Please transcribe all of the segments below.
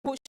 push.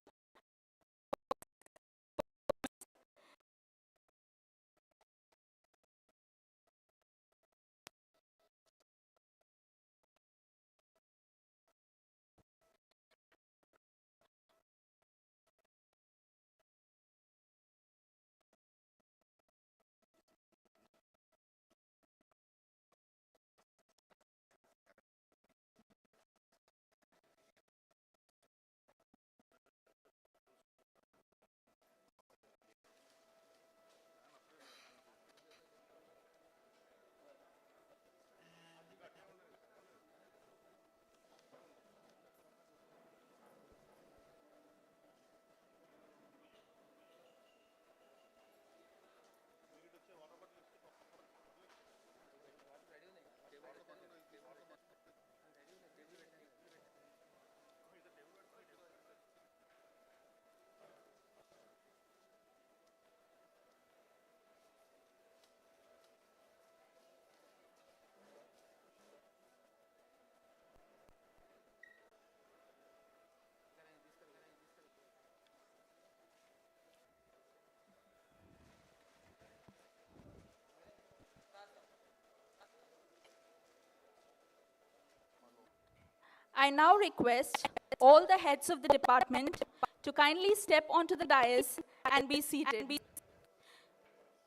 I now request all the heads of the department to kindly step onto the dais and be seated.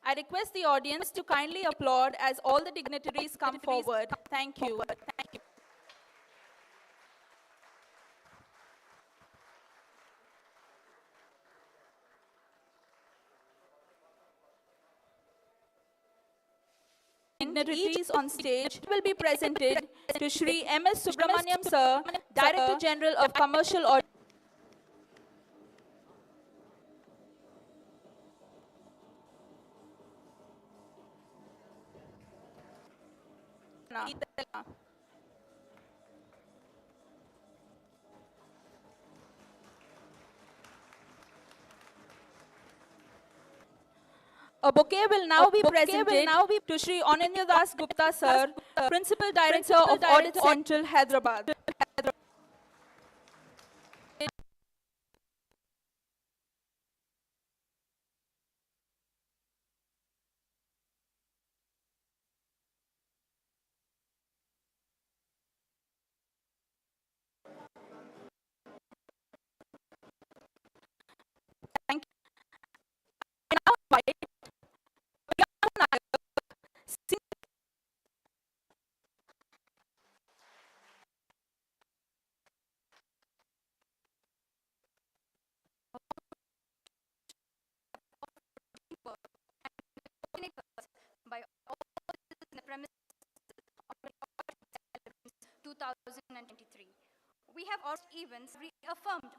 I request the audience to kindly applaud as all the dignitaries come forward. Thank you. Dignitaries on stage will be presented to Shri M.S. Subramaniam Sir, Director General of Commercial Audit. A bouquet will now be presented to Shri Ananya Das Gupta Sir, Principal Director of Audit Central, Hyderabad. Thank you. I now invite by all in the premises of 2023. We have also events reaffirmed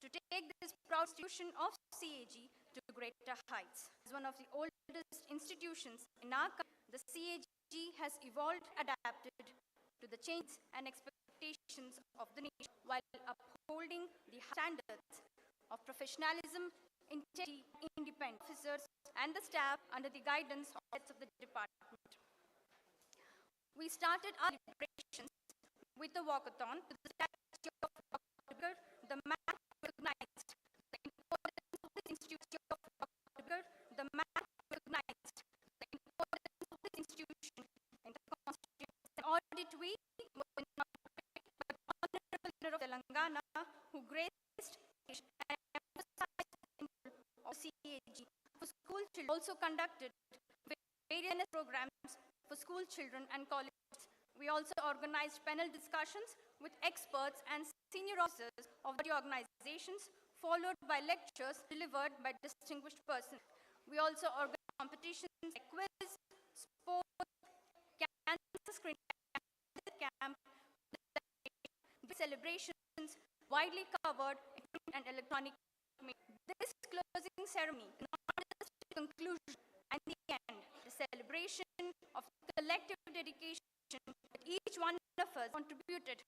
to take this proud institution of CAG to greater heights. As one of the oldest institutions in our country, the CAG has evolved, adapted to the changes and expectations of the nation while upholding the standards of professionalism, integrity, independent officers, and the staff under the guidance of heads of the department. We started our deliberations with the walkathon to the statue of Dr. The man recognized the importance of the institution of Dr. The man recognized the importance of the institution in the constitution. In audit week, was inaugurated by the Honorable Governor of Telangana, who graced and emphasized the role of CAG for school children. Also conducted various programs for school children and colleges. We also organized panel discussions with experts and senior officers of the organizations, followed by lectures delivered by distinguished persons. We also organized competitions like quiz, sports, cancer screening camp, celebrations widely covered in electronic media. This closing ceremony, not just a conclusion and the end, the celebration of collective dedication that each one of us contributed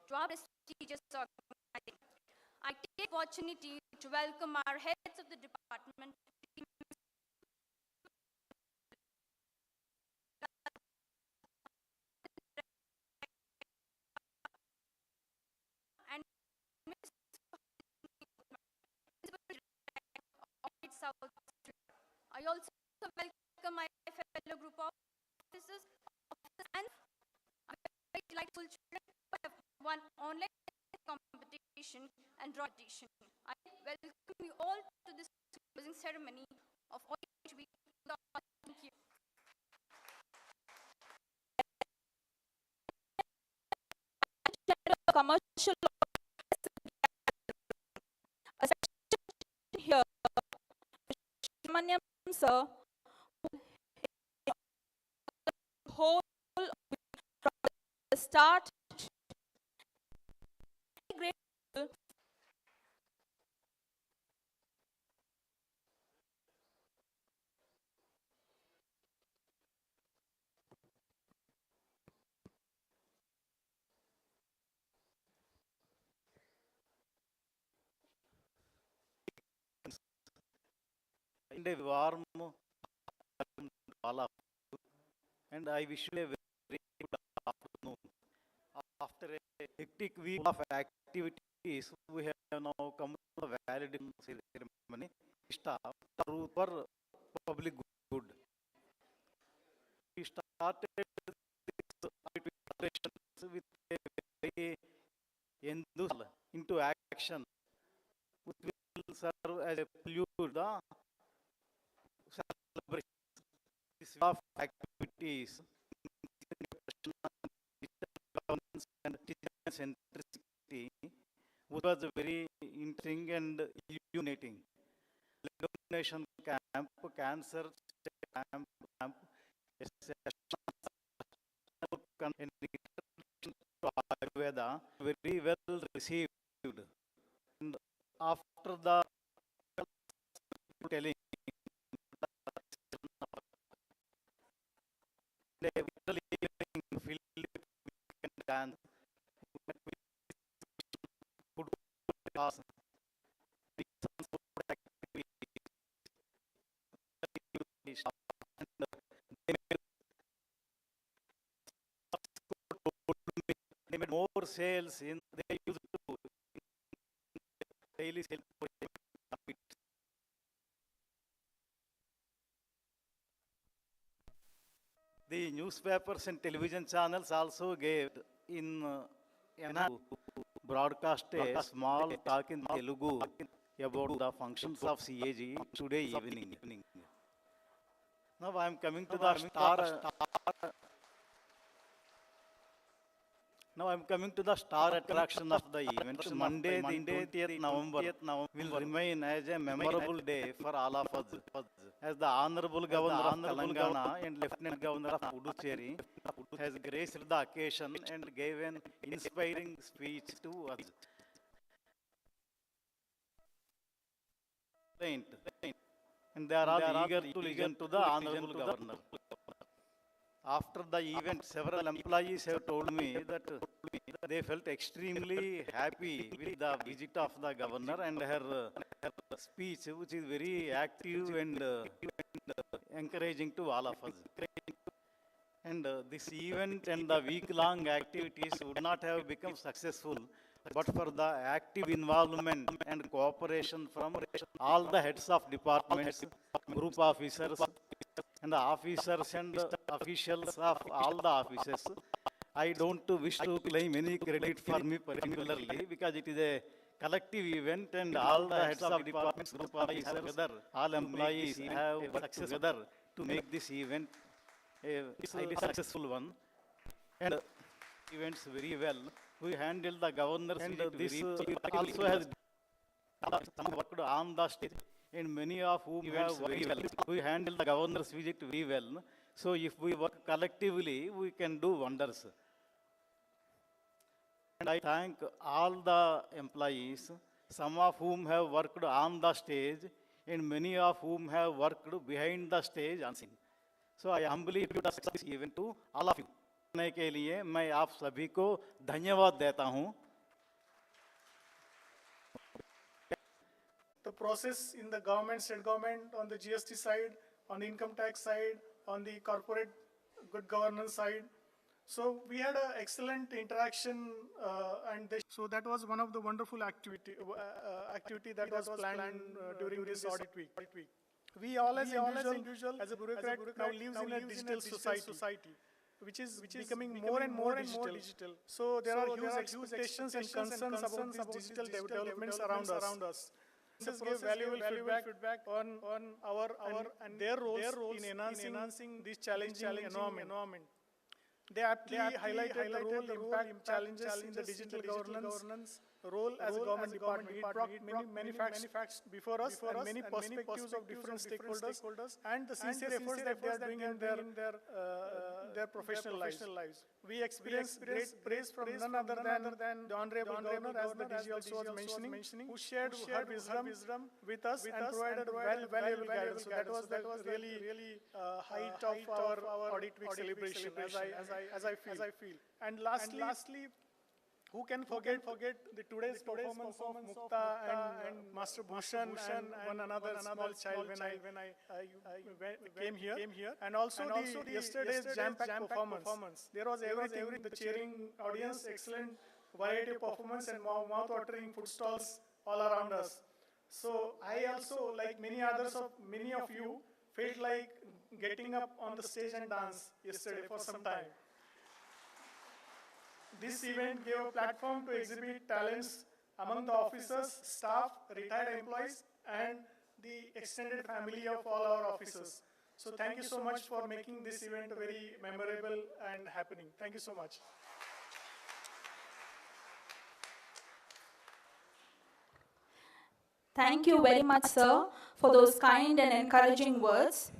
to our prestigious organization. I take the opportunity to welcome our heads of the department, and also welcome my fellow group officers and very delightful children who have won online competition and drawing competition. I welcome you all to this closing ceremony of all HB. Thank you. Commercial a section here, Subramaniam sir, whole from the start, grateful. And a warm welcome to all of you, and I wish you a very good afternoon. After a hectic week of activities, we have now come to the validation ceremony. Staff for public good. We started this operations with a very enthusiasm into action, which will serve as a prelude the celebration of activities, governance and citizen centricity, which was very interesting and illuminating. Illumination camp, cancer camp, a session and introduction to Ayurveda, very well received. And after the telling, they literally filled with weekend dance, food class, and they made more sales in they used to daily sales. The newspapers and television channels also gave in broadcast a small talk in Telugu about the functions of CAG today evening. Now I am coming to the Now I am coming to the star attraction of the event. Monday, the 20th November, will remain as a memorable day for all of us. As the Honorable Governor of Telangana and Lieutenant Governor of Puducherry has graced the occasion and gave an inspiring speech to us. And they are all eager to listen to the Honorable Governor. After the event, several employees have told me that they felt extremely happy with the visit of the governor and her speech, which is very active and encouraging to all of us. And this event and the week-long activities would not have become successful but for the active involvement and cooperation from all the heads of departments, group officers, and the officers and officials of all the offices. I don't wish to claim any credit for me particularly because it is a collective event and all the heads of departments, group officers, all employees have worked together to make this event a highly successful one. And events very well. We handled the governor's and this also has worked on the stage and many of whom have very well. We handle the governor's visit very well. So if we work collectively, we can do wonders. And I thank all the employees, some of whom have worked on the stage and many of whom have worked behind the stage unseen. So I humbly do this event to all of you. करने के लिए मैं आप सभी को धन्यवाद देता हूं. The process in the government, state government, on the GST side, on the income tax side, on the corporate good governance side. So we had an excellent interaction, so that was one of the wonderful activity that was planned during this audit week. we all as individual, as a bureaucrat, now lives in a digital society, which is becoming more and more digital. So there are huge expectations and concerns about these digital developments around us. This gave valuable feedback on our and their roles in enhancing this challenging environment. They aptly highlighted the role, impact, challenges in the digital governance role as a government department. It brought many facts before us and many perspectives of different stakeholders and the sincere efforts that they are doing in their professional lives. We experienced great praise from none other than the Honorable Governor, as the DG also was mentioning, who shared her wisdom with us and provided valuable guidance. So that was the really height of our audit week celebration, as I feel. And lastly, who can forget the today's performance of Mukta and Master Bhushan and one another small child when I came here. And also the yesterday's jam-packed performance. There was everything, the cheering audience, excellent variety of performance and mouth-watering food stalls all around us. So I also, like many of you, felt like getting up on the stage and dance yesterday for some time. This event gave a platform to exhibit talents among the officers, staff, retired employees, and the extended family of all our officers. So thank you so much for making this event very memorable and happening. Thank you so much. Thank you very much, sir, for those kind and encouraging words.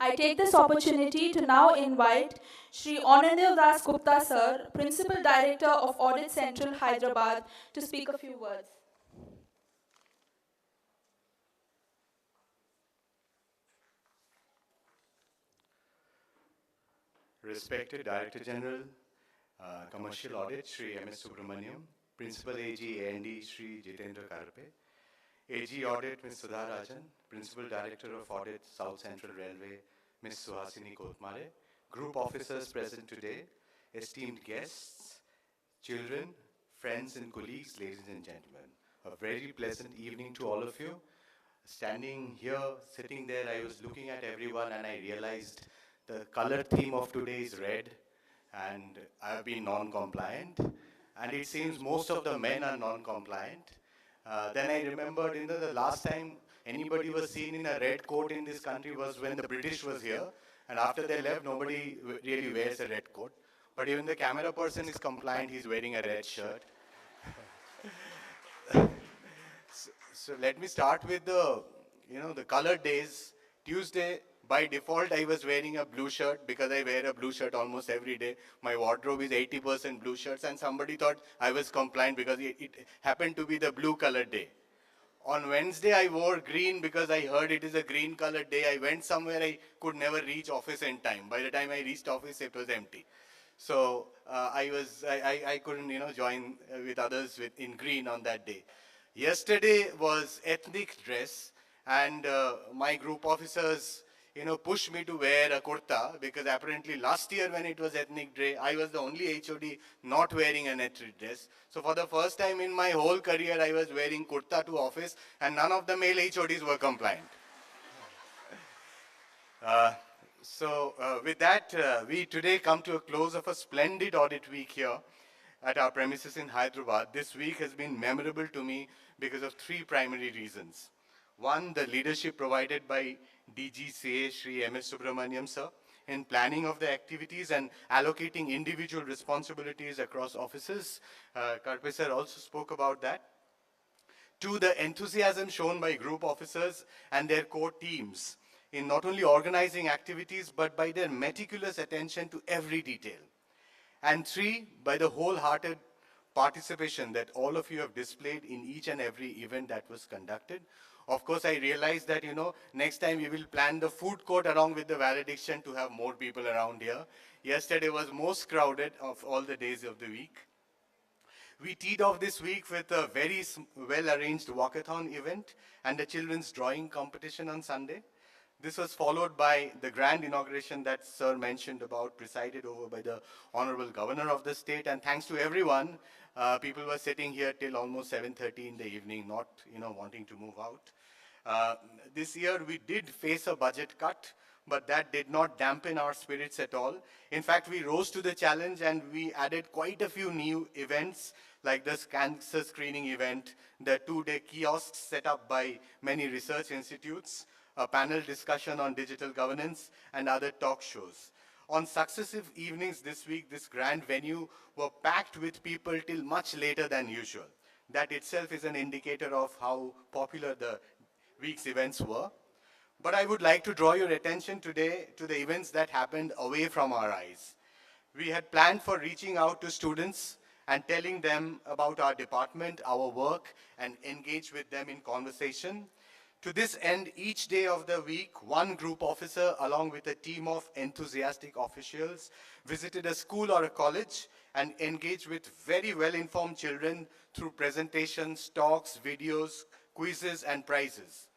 I take this opportunity to now invite Shri Anandev Das Gupta, sir, Principal Director of Audit Central, Hyderabad, to speak a few words. Respected Director General, Commercial Audit, Shri M.S. Subramaniam, Principal AG A&D, Shri Jitendra Karpe, AG Audit, Ms. Sudha Rajan, Principal Director of Audit, South Central Railway, Ms. Suhasini Kotmare, Group Officers present today, esteemed guests, children, friends and colleagues, ladies and gentlemen. A very pleasant evening to all of you. Standing here, sitting there, I was looking at everyone and I realized the color theme of today is red, and I have been non-compliant, and it seems most of the men are non-compliant. Then I remembered, the last time anybody was seen in a red coat in this country was when the British was here, and after they left, nobody really wears a red coat. But even the camera person is compliant, he's wearing a red shirt. So let me start with the colored days. Tuesday, by default, I was wearing a blue shirt because I wear a blue shirt almost every day. My wardrobe is 80% blue shirts, and somebody thought I was compliant because it happened to be the blue colored day. On Wednesday, I wore green because I heard it is a green colored day. I went somewhere, I could never reach office in time. By the time I reached office, it was empty. So I couldn't join with others in green on that day. Yesterday was ethnic dress, and my group officers pushed me to wear a kurta because apparently last year when it was ethnic day, I was the only HOD not wearing an ethnic dress. So for the first time in my whole career, I was wearing kurta to office, and none of the male HODs were compliant. With that, we today come to a close of a splendid audit week here at our premises in Hyderabad. This week has been memorable to me because of three primary reasons. One, the leadership provided by DGCA Shri M.S. Subramaniam sir in planning of the activities and allocating individual responsibilities across offices. Karpe sir also spoke about that. Two, the enthusiasm shown by group officers and their core teams in not only organizing activities, but by their meticulous attention to every detail. And three, by the wholehearted participation that all of you have displayed in each and every event that was conducted. Of course, I realized that, next time we will plan the food court along with the valediction to have more people around here. Yesterday was most crowded of all the days of the week. We teed off this week with a very well-arranged walkathon event and a children's drawing competition on Sunday. This was followed by the grand inauguration that Sir mentioned about, presided over by the Honorable Governor of the state. And thanks to everyone, people were sitting here till almost 7:30 in the evening, not wanting to move out. Uh, this year we did face a budget cut, but that did not dampen our spirits at all. In fact, we rose to the challenge and we added quite a few new events like this cancer screening event, the 2-day kiosks set up by many research institutes, a panel discussion on digital governance, and other talk shows. On successive evenings this week, this grand venue were packed with people till much later than usual. That itself is an indicator of how popular the week's events were. But I would like to draw your attention today to the events that happened away from our eyes. We had planned for reaching out to students and telling them about our department, our work, and engage with them in conversation. To this end, each day of the week, one group officer, along with a team of enthusiastic officials, visited a school or a college and engaged with very well-informed children through presentations, talks, videos, quizzes, and prizes.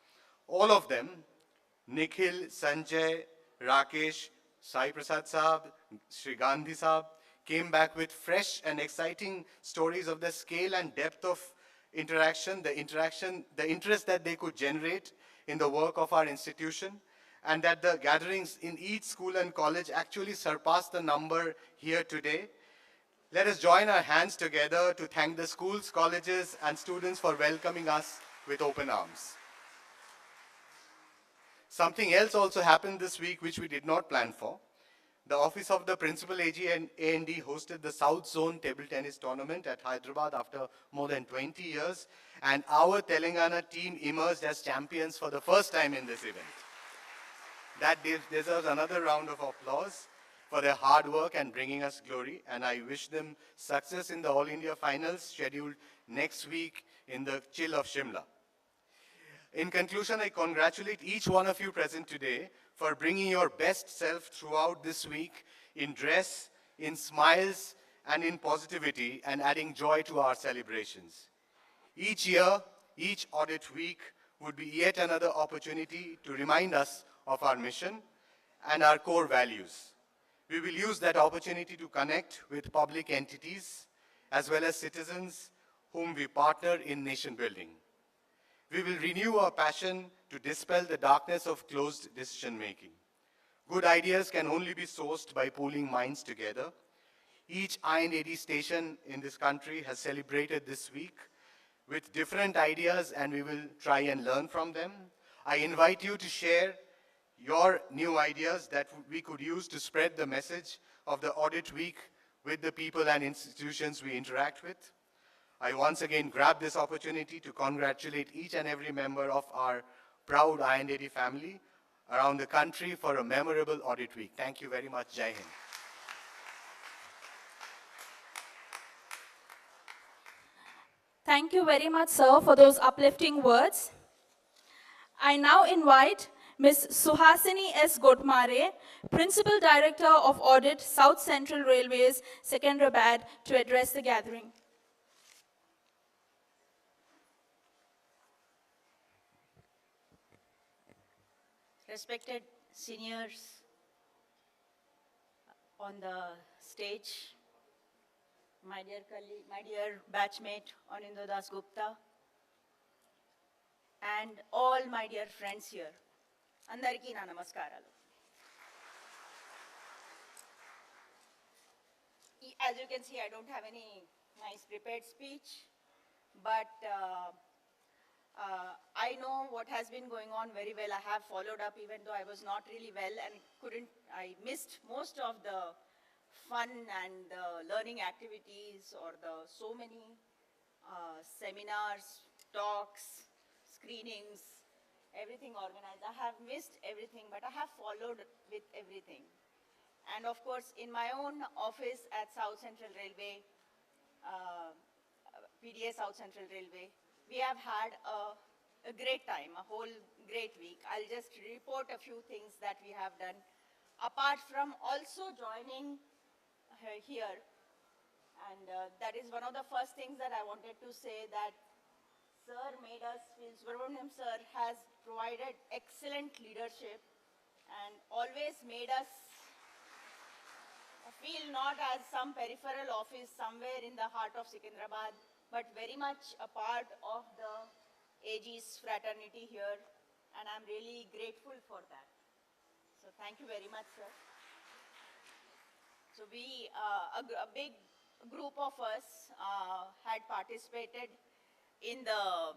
All of them, Nikhil, Sanjay, Rakesh, Sai Prasad Saab, Sri Gandhi Saab, came back with fresh and exciting stories of the scale and depth of the interest that they could generate in the work of our institution, and that the gatherings in each school and college actually surpassed the number here today. Let us join our hands together to thank the schools, colleges, and students for welcoming us with open arms. Something else also happened this week which we did not plan for. The Office of the Principal AG and A&D hosted the South Zone Table Tennis Tournament at Hyderabad after more than 20 years, and our Telangana team emerged as champions for the first time in this event. That deserves another round of applause for their hard work and bringing us glory, and I wish them success in the All India Finals scheduled next week in the chill of Shimla. In conclusion, I congratulate each one of you present today for bringing your best self throughout this week in dress, in smiles, and in positivity, and adding joy to our celebrations. Each year, each audit week would be yet another opportunity to remind us of our mission and our core values. We will use that opportunity to connect with public entities as well as citizens whom we partner in nation building. We will renew our passion to dispel the darkness of closed decision making. Good ideas can only be sourced by pooling minds together. Each IA&AD station in this country has celebrated this week with different ideas, and we will try and learn from them. I invite you to share your new ideas that we could use to spread the message of the audit week with the people and institutions we interact with. I once again grab this opportunity to congratulate each and every member of our proud IA&AD family around the country for a memorable audit week. Thank you very much. Jai Hind. Thank you very much, sir, for those uplifting words. I now invite Ms. Suhasini S. Gotmare, Principal Director of Audit, South Central Railways, Secunderabad, to address the gathering. Respected seniors on the stage, my dear colleague, my dear batchmate Anindo Das Gupta, and all my dear friends here. Andariki na namaskaralu. As you can see, I don't have any nice prepared speech, but I know what has been going on very well. I have followed up even though I was not really well and I missed most of the fun and the learning activities or the so many seminars, talks, screenings, everything organized. I have missed everything, but I have followed with everything. And of course, in my own office at South Central Railway, PDA South Central Railway, we have had a great time, a whole great week. I'll just report a few things that we have done, apart from also joining here. And that is one of the first things that I wanted to say, that Sir made us feel, Subramaniam Sir has provided excellent leadership and always made us feel not as some peripheral office somewhere in the heart of Secunderabad, but very much a part of the AG's fraternity here, and I'm really grateful for that. So thank you very much, sir. So we, a big group of us had participated in the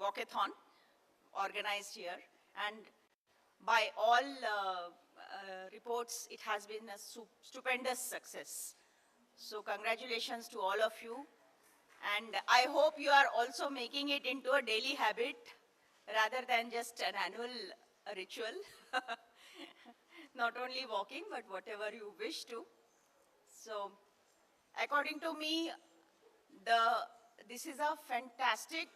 walkathon organized here, and by all reports, it has been a stupendous success. So congratulations to all of you. And I hope you are also making it into a daily habit rather than just an annual ritual. Not only walking, but whatever you wish to. So according to me, this is a fantastic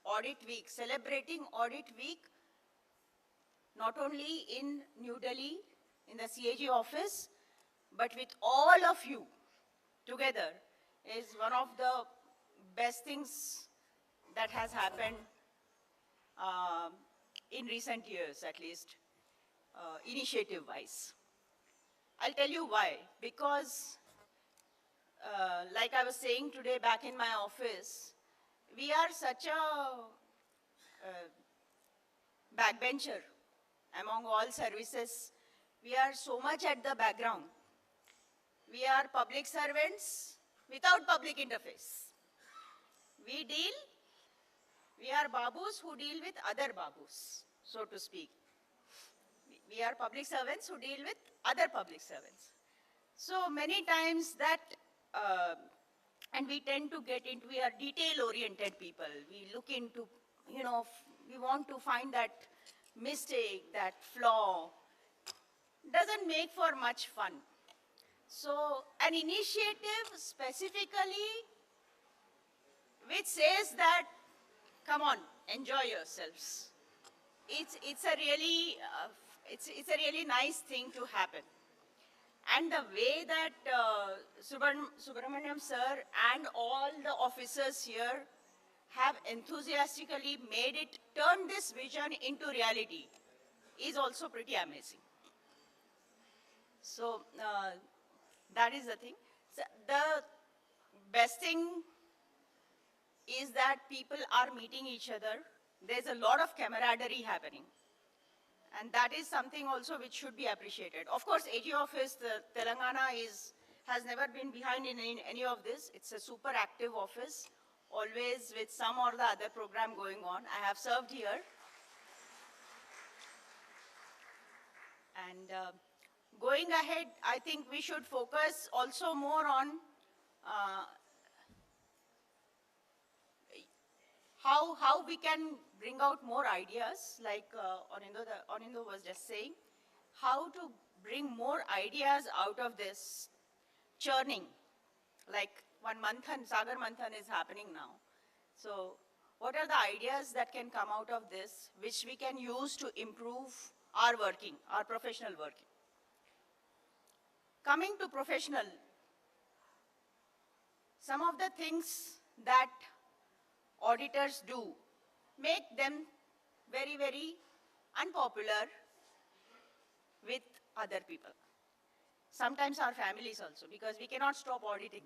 audit week, celebrating audit week, not only in New Delhi, in the CAG office, but with all of you together is one of the best things that has happened in recent years, at least, initiative-wise. I'll tell you why. Because, like I was saying today back in my office, we are such a backbencher among all services. We are so much at the background. We are public servants without public interface. We are babus who deal with other babus, so to speak. We are public servants who deal with other public servants. So many times that, and we tend to get into, we are detail-oriented people. We look into, we want to find that mistake, that flaw. Doesn't make for much fun. So an initiative specifically which says that, come on, enjoy yourselves. It's a really nice thing to happen. And the way that Subramaniam sir and all the officers here have enthusiastically made it, turned this vision into reality is also pretty amazing. So that is the thing. So the best thing is that people are meeting each other. There's a lot of camaraderie happening. And that is something also which should be appreciated. Of course, AG office, Telangana has never been behind in any of this. It's a super active office, always with some or the other program going on. I have served here. And going ahead, I think we should focus also more on how we can bring out more ideas, like Anindo was just saying, how to bring more ideas out of this churning, like one Manthan, Sagar Manthan is happening now. So what are the ideas that can come out of this, which we can use to improve our working, our professional working? Coming to professional, some of the things that auditors do make them very, very unpopular with other people. Sometimes our families also, because we cannot stop auditing.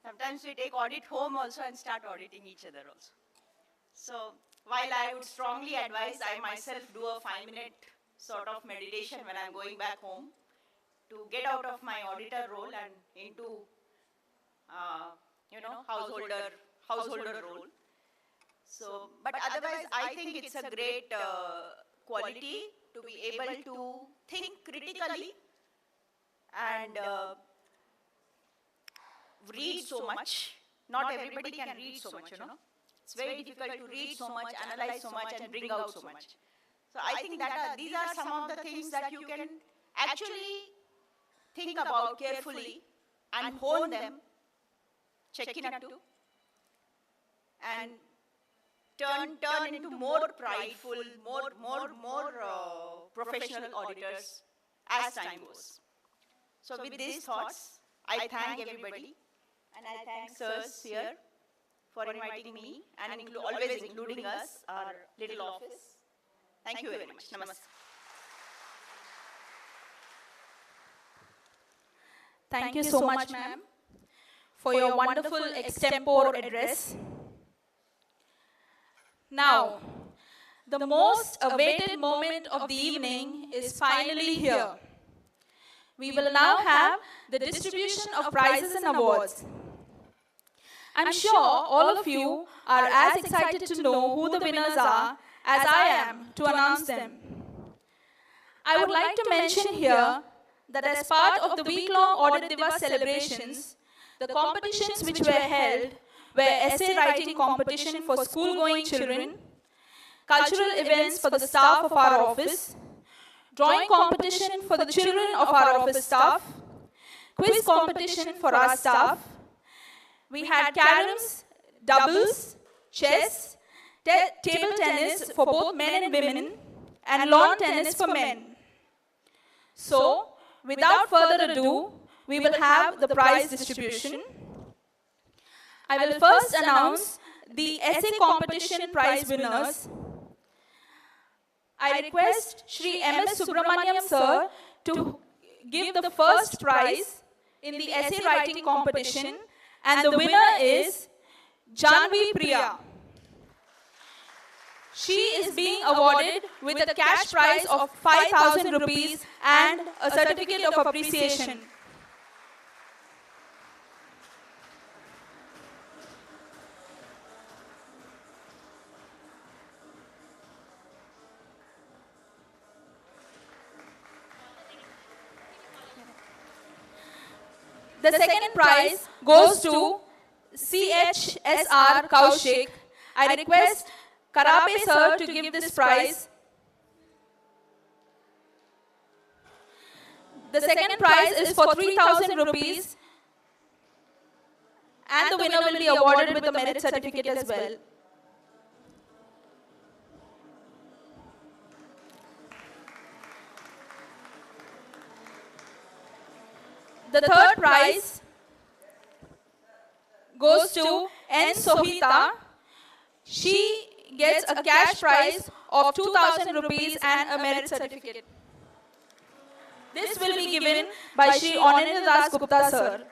Sometimes we take audit home also and start auditing each other also. So while I would strongly advise, I myself do a 5-minute sort of meditation when I'm going back home to get out of my auditor role and into, householder role. So, but otherwise, I think it's a great quality to be able to think critically and read so much. Not everybody can read so much, It's very difficult to read so much, analyze so much, and bring out so much. So I think that these are some of the things that you can actually think about carefully and hone them, check in up to, and turn into more prideful, more professional auditors as time goes. So with these thoughts, I thank everybody, and I thank sirs here for inviting me and always including us, our little office. Thank you very much. Namaste. Thank you so much, ma'am, for your wonderful extempore address. Now, the most awaited moment of the evening is finally here. We will now have the distribution of prizes and awards. I'm sure all of you are as excited to know who the winners are as I am to announce them. I would like to mention here that as part of the week-long Audit Divas celebrations, the competitions which were held were essay writing competition for school-going children, cultural events for the staff of our office, drawing competition for the children of our office staff, quiz competition for our staff. We had caroms, doubles, chess, table tennis for both men and women, and lawn tennis for men. So, without further ado, we will have the prize distribution. I will first announce the essay competition prize winners. I request Shri M.S. Subramaniam sir to give the first prize in the essay writing competition, and the winner is Janvi Priya. She is being awarded with a cash prize of 5,000 rupees and a certificate of appreciation. The second prize goes to CHSR Kaushik. I request Karape sir to give this prize. The second prize is for 3,000 rupees, and the winner will be awarded with a merit certificate as well. The third prize goes to N. Sohita. She gets a cash prize of 2,000 rupees and a merit certificate. This will be given by Shri Ananda Das Gupta sir.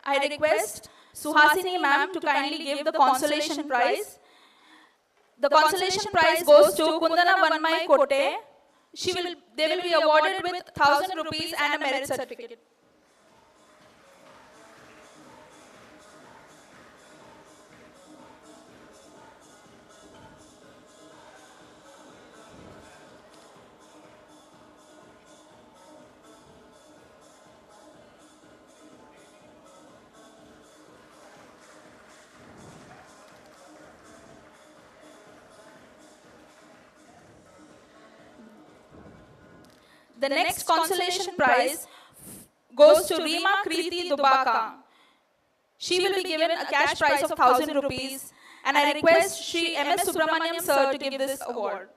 I request Suhasini ma'am to kindly give the consolation prize. The consolation prize goes to Kundana Vanmai Kote. They will be awarded with 1,000 rupees and a merit certificate. The next consolation prize goes to Rima Kriti Dubaka. She will be given a cash prize of 1,000 rupees, and I request Shri M.S. Subramaniam sir to give this award.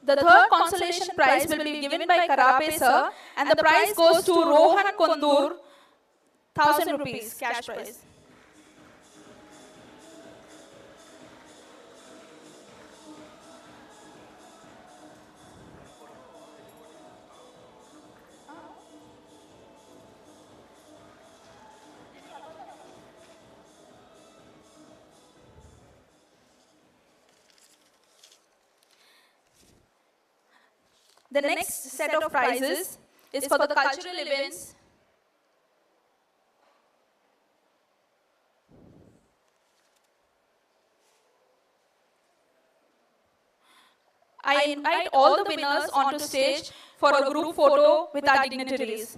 The third consolation prize will be given by Karape sir, and the prize goes to Rohan Kondur, 1,000 rupees cash prize. The next set of prizes is for the cultural events. I invite all the winners onto stage for a group photo with our dignitaries.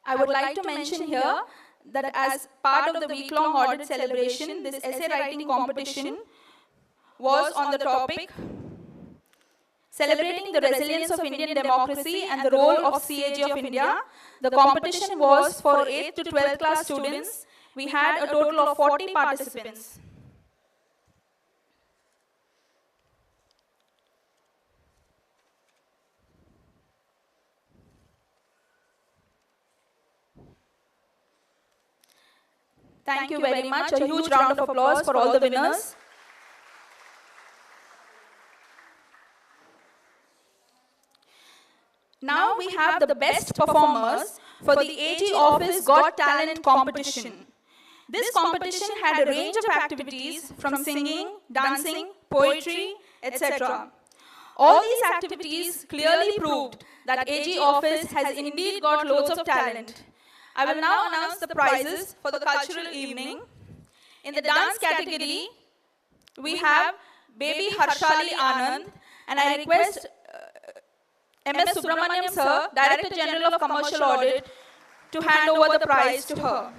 I would like to mention here that as part of the week-long audit celebration, this essay writing competition was on the topic celebrating the resilience of Indian democracy and the role of CAG of India. The competition was for 8th to 12th class students. We had a total of 40 participants. Thank you very much. A huge round of applause for all the winners. Now we have the best performers for the AG Office Got Talent competition. This competition had a range of activities from singing, dancing, poetry, etc. All these activities clearly proved that AG Office has indeed got loads of talent. I will now announce the prizes for the cultural evening. In the dance category, we have Baby Harshali Anand, and I request MS Subramaniam Sir, Director General of Commercial Audit, to hand over the prize to her.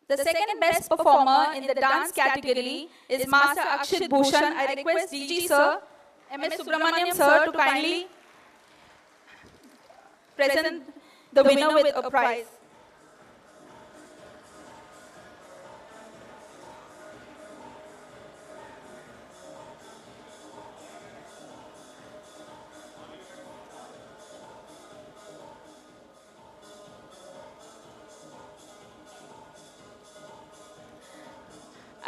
The second best performer in the dance category is Master Akshit Bhushan. I request DG Sir, MS Subramaniam Sir to kindly present the winner with a prize.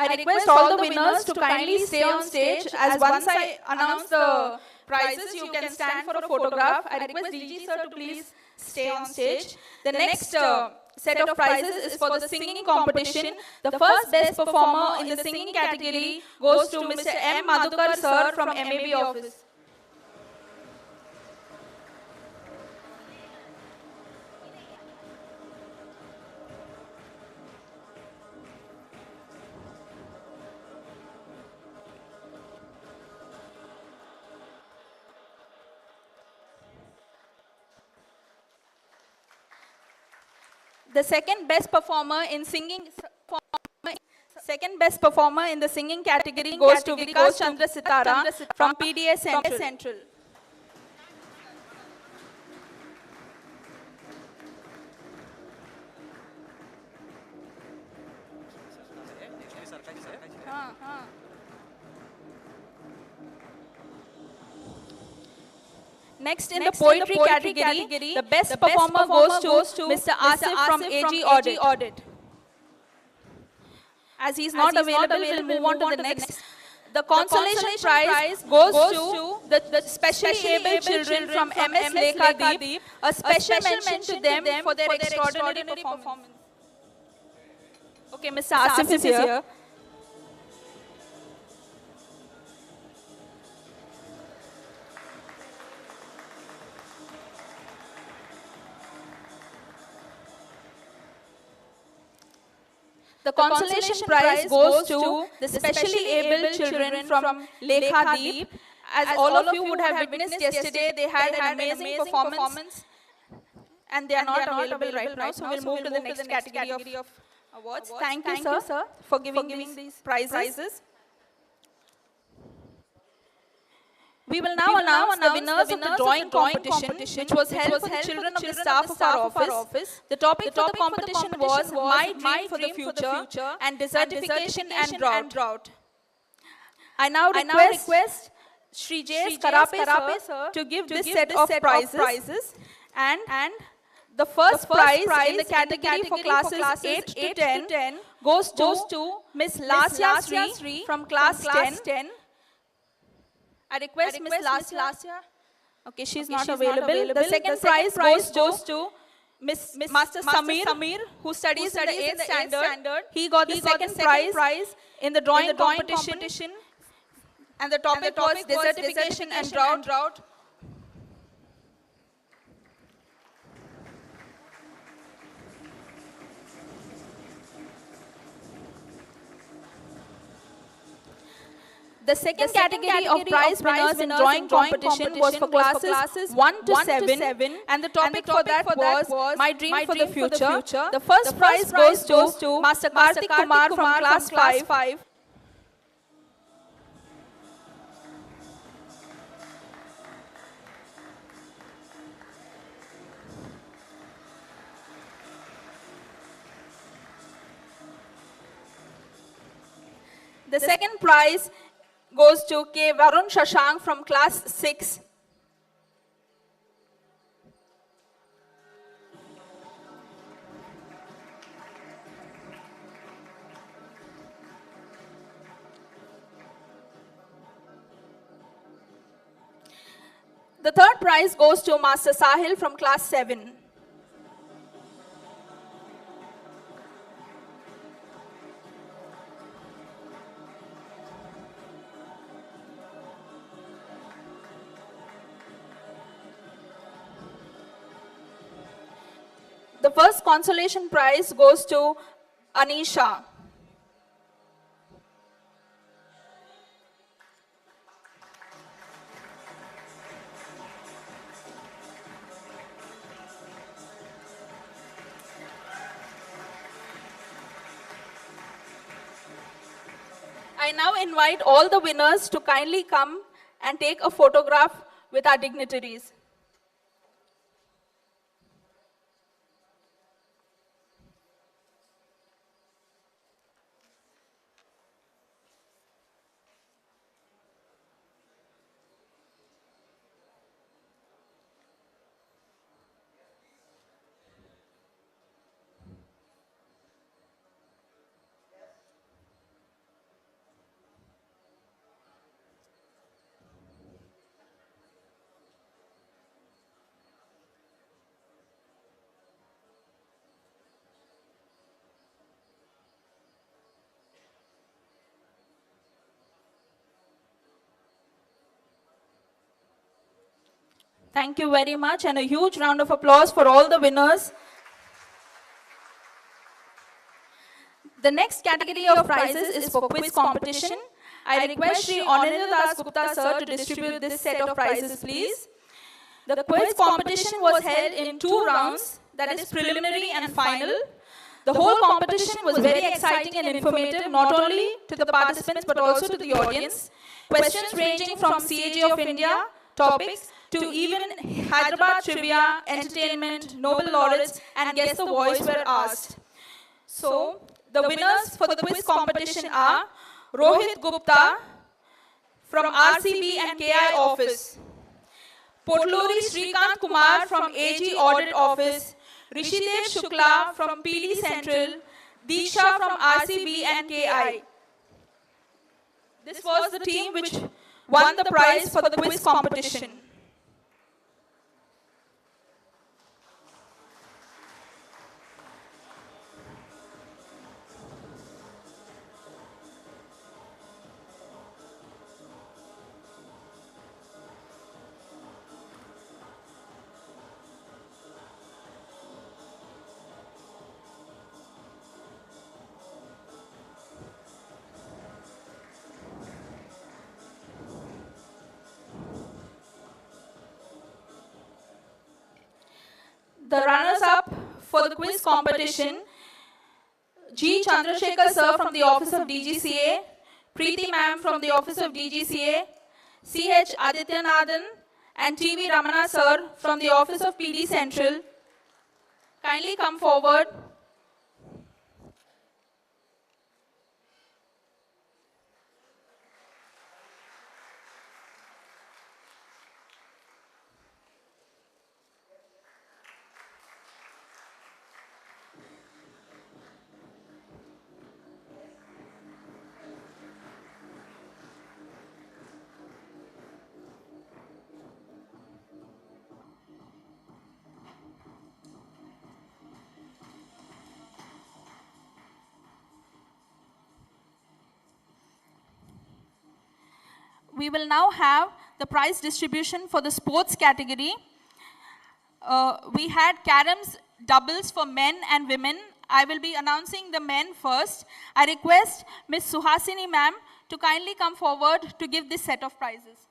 I request all the winners to kindly stay on stage, as once I announce the prizes, you can stand for a photograph. I request DG Sir to please stay on stage. The next set of prizes is for the singing competition. The first best performer in the singing category goes to Mr. M. Madhukar Sir from MAB office. The second best performer in the singing category goes to Vikas Chandra Sitara from PDA Central. Next, in the poetry category, the best performer goes to Mr. Asif from AG Audit. As he is not available, we'll move on to the next. The consolation prize goes to the specially abled children from MS Lekha. A special mention to them for their extraordinary performance. Okay, Mr. Asif is here. The consolation prize goes to the specially abled children from Lekha. As all of you would have witnessed yesterday, they had an amazing performance and they are not available right now. So we'll move to the next category of awards. Thank you, sir, for giving these prizes. We will now announce the winners of the drawing competition, which was held for the children of the staff of our office. The topic for the competition was My Dream for the Future and Desertification and Drought. I now request Shri J.S. Karape sir to give this set of prizes. And the first prize in the category for classes 8 to 10 goes to Miss Lasya Sri from class 10. I request Miss Lasya. Okay, she's not available. The second prize goes to Master Samir, who studies in the 8th standard. He got the second prize in the drawing competition. And the topic was desertification and drought. The second category of prize winners in drawing competition was for classes 1 to 7, and the topic for that was My Dream for the Future. The first prize goes to Master Karthik Kumar from class 5. The second prize goes to K. Varun Shashank from class 6. The third prize goes to Master Sahil from class 7. The first consolation prize goes to Anisha. I now invite all the winners to kindly come and take a photograph with our dignitaries. Thank you very much, and a huge round of applause for all the winners. The next category of prizes is for quiz competition. I request Shri Anindra Das Gupta sir to distribute this set of prizes, please. The quiz competition was held in 2 rounds, that is preliminary and final. The whole competition was very exciting and informative, not only to the participants but also to the audience. Questions ranging from CAG of India topics to even Hyderabad trivia, entertainment, Nobel laureates, and Guess the Voice were asked. So, the winners for the quiz competition are Rohit Gupta from RCB and KI office, Potluri Srikant Kumar from AG Audit Office, Rishitesh Shukla from PD Central, Deeksha from RCB and KI. This was the team which won the prize for the quiz competition. The runners-up for the quiz competition, G. Chandrasekhar sir from the office of DGCA, Preeti ma'am from the office of DGCA, C.H. Adityanathan and T.V. Ramana sir from the office of PD Central. Kindly come forward. we will now have the prize distribution for the sports category. We had caroms doubles for men and women. I will be announcing the men first. I request Ms. Suhasini ma'am to kindly come forward to give this set of prizes.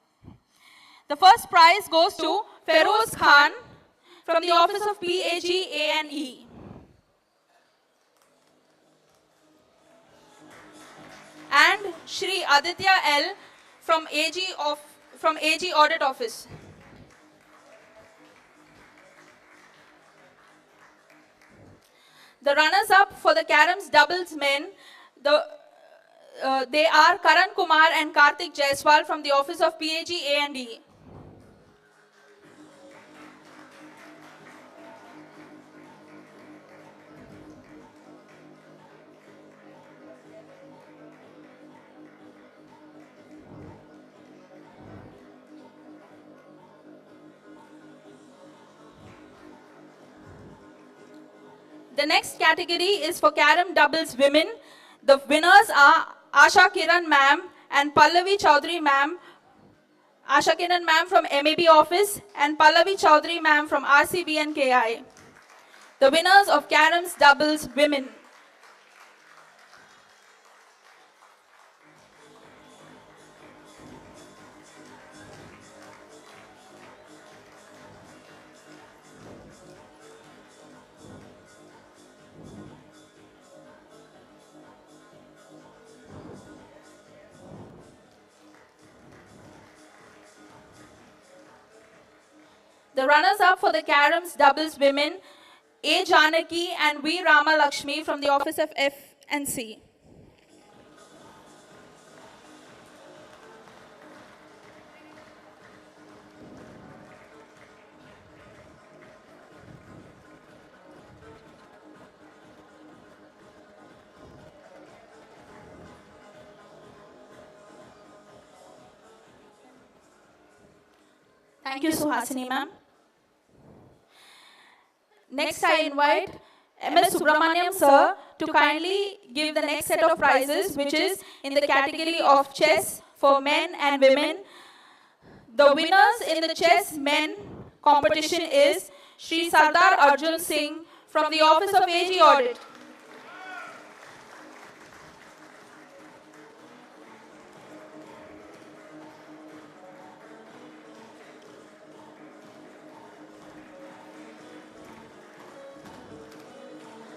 The first prize goes to Feroz Khan from the office of PAG A&E. And Shri Aditya L from AG Audit Office. The runners-up for the caroms doubles men, they are Karan Kumar and Karthik Jaiswal from the office of PAG A&E. The next category is for carom doubles women. The winners are Asha Kiran ma'am and Pallavi Chaudhary ma'am. Asha Kiran ma'am from MAB office and Pallavi Chaudhary ma'am from RCB and KI. The winners of caroms doubles women. The runners-up for the caroms doubles women, A. Janaki and V. Rama Lakshmi from the office of F&C. Thank you, Suhasini ma'am. Next, I invite MS Subramaniam sir to kindly give the next set of prizes, which is in the category of chess for men and women. The winners in the chess men competition is Shri Sardar Arjun Singh from the office of AG Audit.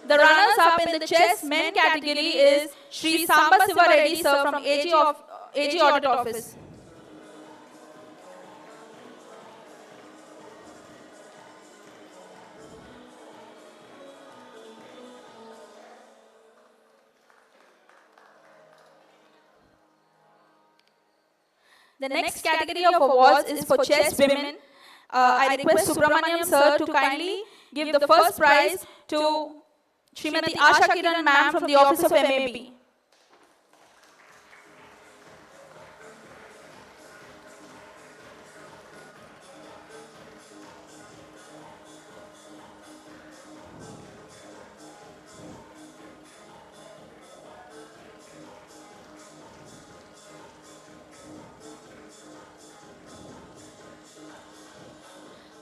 The runners-up in the chess men category is Shri Samba Siva Reddy sir from AG Audit Office. The next category of awards is for chess women. I request Subramaniam sir to kindly give the first prize to Srimati Asha Kiran ma'am from the office of MAB.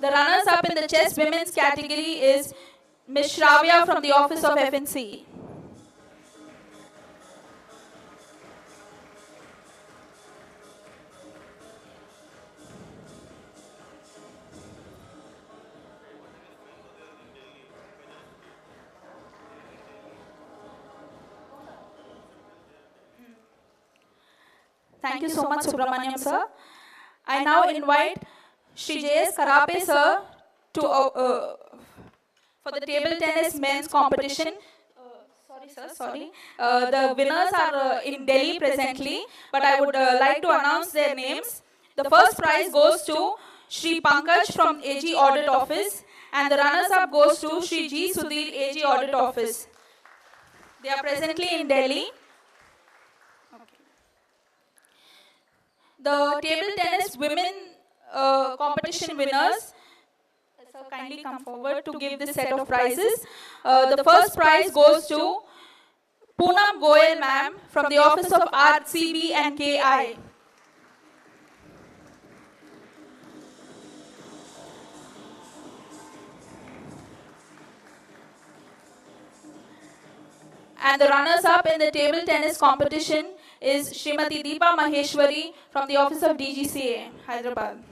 The runners-up in the chess women's category is Ms. Shravya from the office of FNC. Thank you so much, Subramaniam sir. I now invite Shri J.S. Karape sir to for the table tennis men's competition. The winners are in Delhi presently, but I would like to announce their names. The first prize goes to Shri Pankaj from AG Audit Office, and the runners-up goes to Shri G. Sudhir, AG Audit Office. They are presently in Delhi. The table tennis women competition winners, so kindly come forward to give this set of prizes. The first prize goes to Poonam Goyal ma'am from the office of RCB and KI. And the runners-up in the table tennis competition is Srimati Deepa Maheshwari from the office of DGCA, Hyderabad.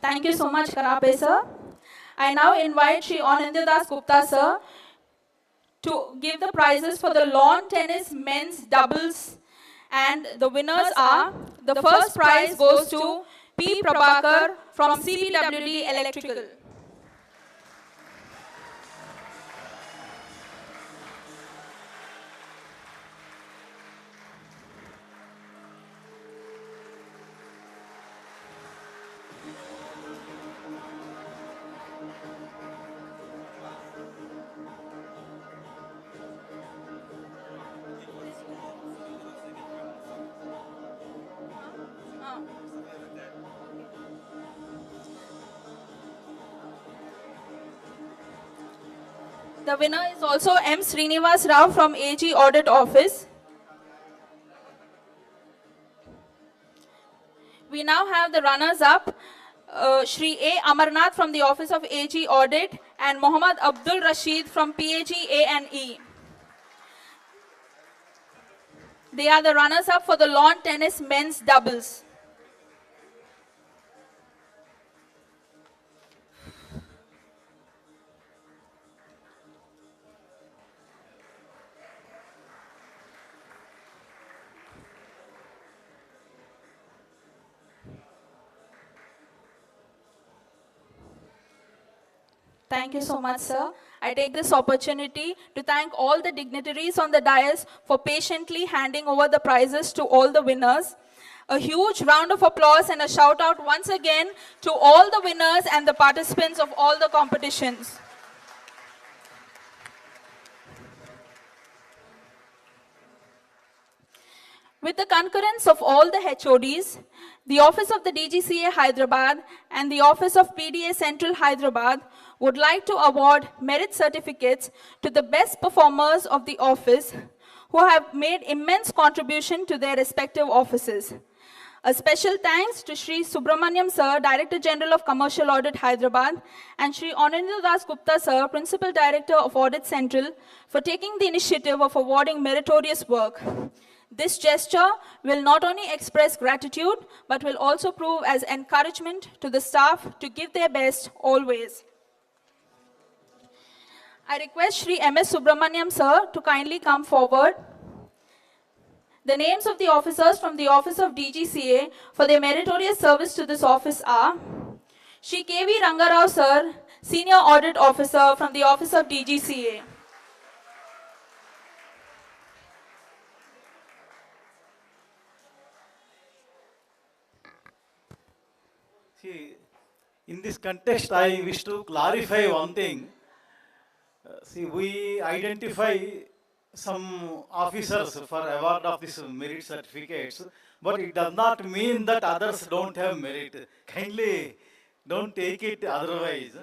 Thank you so much, Karape sir. I now invite Shri Anandadas Gupta sir to give the prizes for the lawn tennis men's doubles, and the winners are, the first prize goes to P. Prabhakar from CPWD Electrical. The winner is also M. Srinivas Rao from AG Audit Office. We now have the runners-up, Shri A. Amarnath from the Office of AG Audit and Mohammad Abdul Rashid from PAG A&E. They are the runners-up for the lawn tennis men's doubles. Thank you so much, sir. I take this opportunity to thank all the dignitaries on the dais for patiently handing over the prizes to all the winners. A huge round of applause and a shout out once again to all the winners and the participants of all the competitions. With the concurrence of all the HODs, the Office of the DGCA Hyderabad and the Office of PDA Central Hyderabad would like to award merit certificates to the best performers of the office who have made immense contribution to their respective offices. A special thanks to Shri Subramaniam Sir, Director General of Commercial Audit Hyderabad, and Shri Anandadas Gupta Sir, Principal Director of Audit Central, for taking the initiative of awarding meritorious work. This gesture will not only express gratitude, but will also prove as encouragement to the staff to give their best always. I request Shri M.S. Subramaniam Sir to kindly come forward. The names of the officers from the Office of DGCA for their meritorious service to this office are Shri K.V. Rangarao Sir, Senior Audit Officer from the Office of DGCA. See, in this contest, I wish to clarify one thing. See, we identify some officers for award of this merit certificates, but it does not mean that others don't have merit. Kindly don't take it otherwise.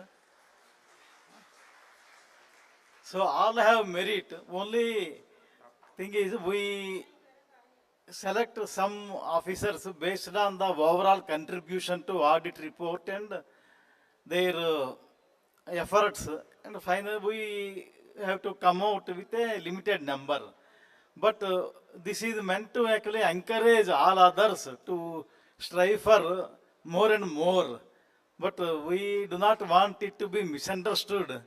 So all have merit. Only thing is we select some officers based on the overall contribution to audit report and their efforts, and finally we have to come out with a limited number. But this is meant to actually encourage all others to strive for more and more. But we do not want it to be misunderstood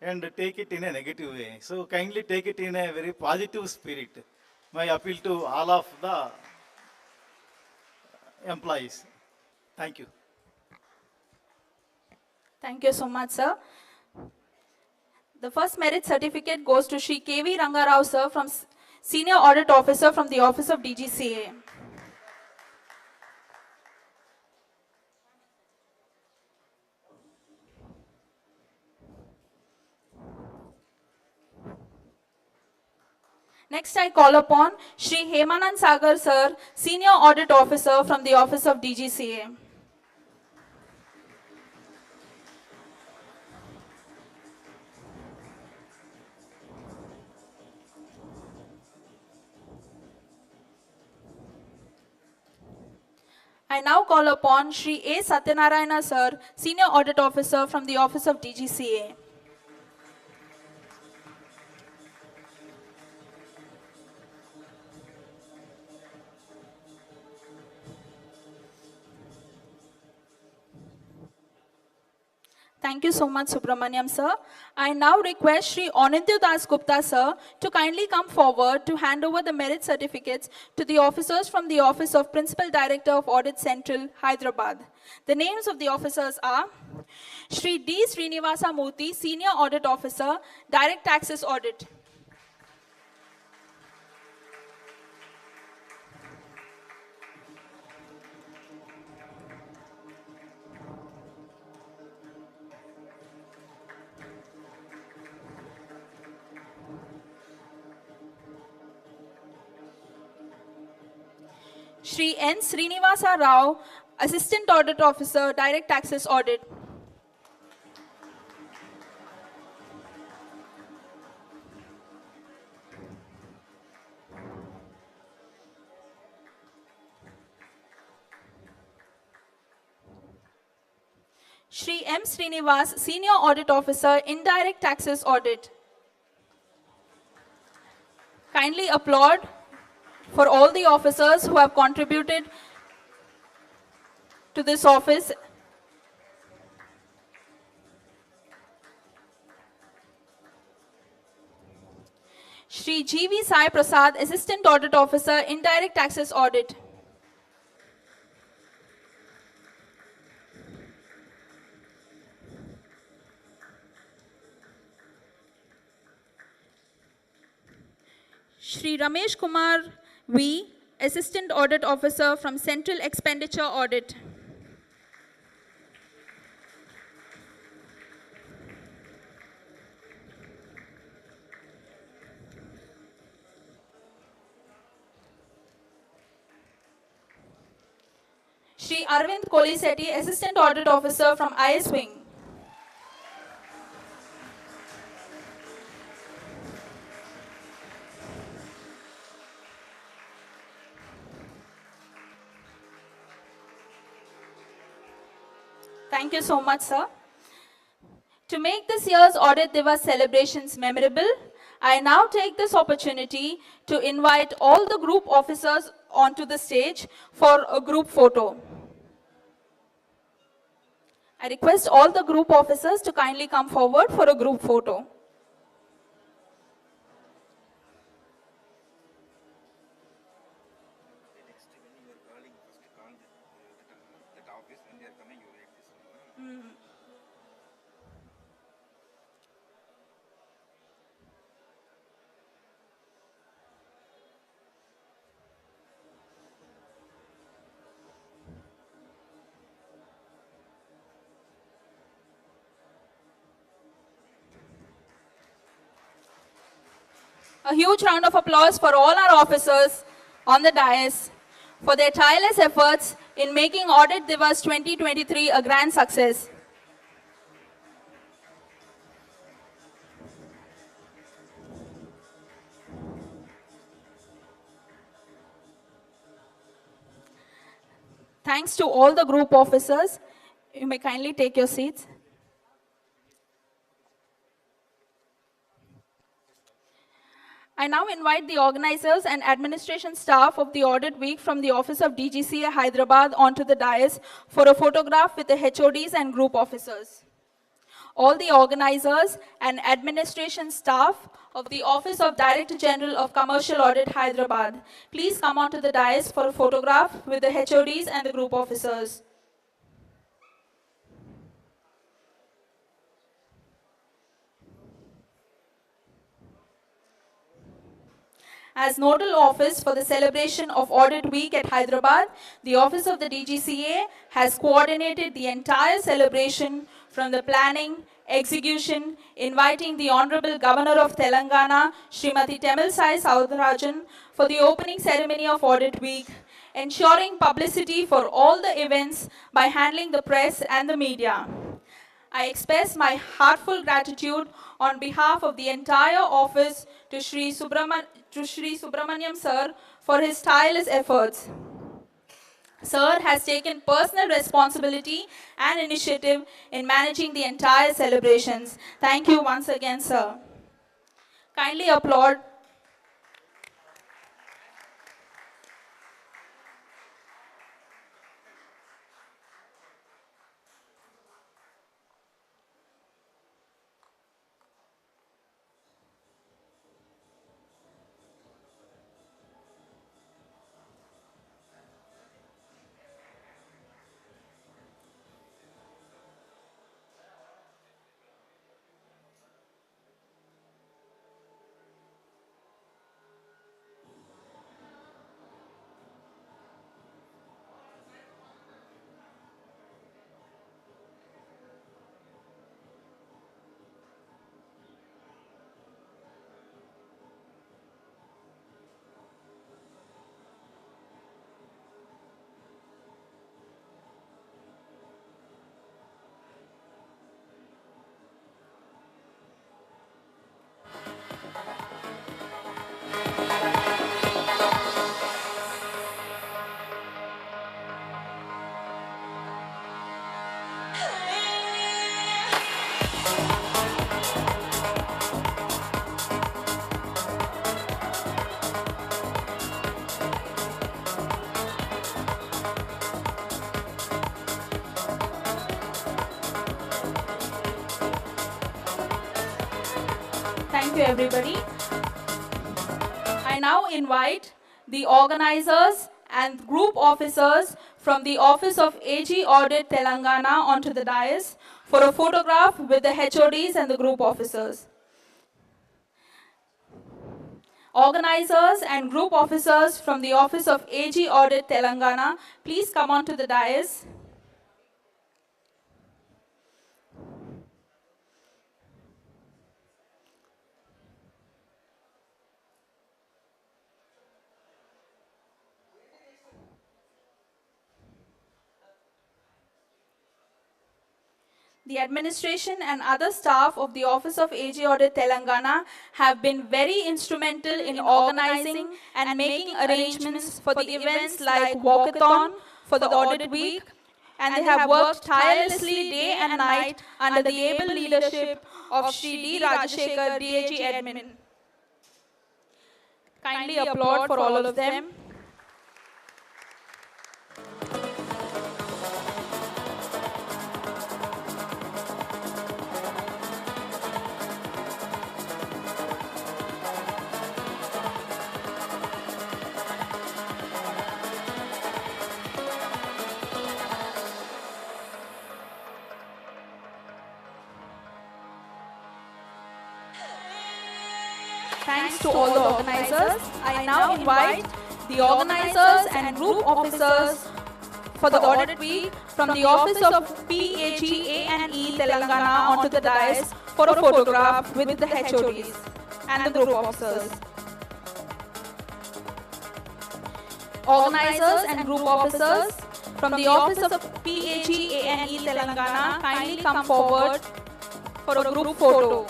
and take it in a negative way. So kindly take it in a very positive spirit. My appeal to all of the employees. Thank you. Thank you so much, sir. The first merit certificate goes to Shri K.V. Rangarao Sir, from Senior Audit Officer from the Office of DGCA. Next, I call upon Shri Hemanand Sagar Sir, Senior Audit Officer from the Office of DGCA. I now call upon Shri A. Satyanarayana Sir, Senior Audit Officer from the Office of DGCA. Thank you so much, Subramaniam sir. I now request Shri Anindya Das Gupta sir to kindly come forward to hand over the merit certificates to the officers from the Office of Principal Director of Audit Central, Hyderabad. The names of the officers are Shri D. Srinivasa Murthy, Senior Audit Officer, Direct Taxes Audit. Shri N. Srinivasa Rao, Assistant Audit Officer, Direct Taxes Audit. Shri M. Srinivas, Senior Audit Officer, Indirect Taxes Audit. Kindly applaud for all the officers who have contributed to this office. Shri G.V. Sai Prasad, Assistant Audit Officer, Indirect Taxes Audit. Shri Ramesh Kumar V, Assistant Audit Officer from Central Expenditure Audit. Shri Arvind Kolisetti, Assistant Audit Officer from IS Wing. Thank you so much, sir. To make this year's Audit Divas celebrations memorable, I now take this opportunity to invite all the group officers onto the stage for a group photo. I request all the group officers to kindly come forward for a group photo. A huge round of applause for all our officers on the dais for their tireless efforts in making Audit Divas 2023 a grand success. Thanks to all the group officers. You may kindly take your seats. I now invite the organizers and administration staff of the audit week from the office of DGCA Hyderabad onto the dais for a photograph with the HODs and group officers. All the organizers and administration staff of the Office of Director General of Commercial Audit Hyderabad, please come onto the dais for a photograph with the HODs and the group officers. As nodal office for the celebration of Audit Week at Hyderabad, the Office of the DGCA has coordinated the entire celebration from the planning, execution, inviting the Honorable Governor of Telangana, Srimati Temilisai Soundarajan, for the opening ceremony of Audit Week, ensuring publicity for all the events by handling the press and the media. I express my heartfelt gratitude on behalf of the entire office to Shri Subramaniam Sir for his tireless efforts. Sir has taken personal responsibility and initiative in managing the entire celebrations. Thank you once again, sir. Kindly applaud. Thank you, everybody. I now invite the organizers and group officers from the Office of AG Audit Telangana onto the dais for a photograph with the HODs and the group officers. Organizers and group officers from the Office of AG Audit Telangana, please come onto the dais. The administration and other staff of the Office of AG Audit Telangana have been very instrumental in organizing and making arrangements for the events like Walkathon for the audit week, and they have worked tirelessly day and night under the able leadership of Shri D. Rajashekar, DAG Admin. Kindly applaud for all of them. Thanks to all the organizers. I now invite the organizers and group officers for the audit week from the Office of PAGA&E Telangana onto the dais for a photograph with the HODs and the group officers. Organizers and group officers from the Office of PAGA&E Telangana, kindly come forward for a group photo.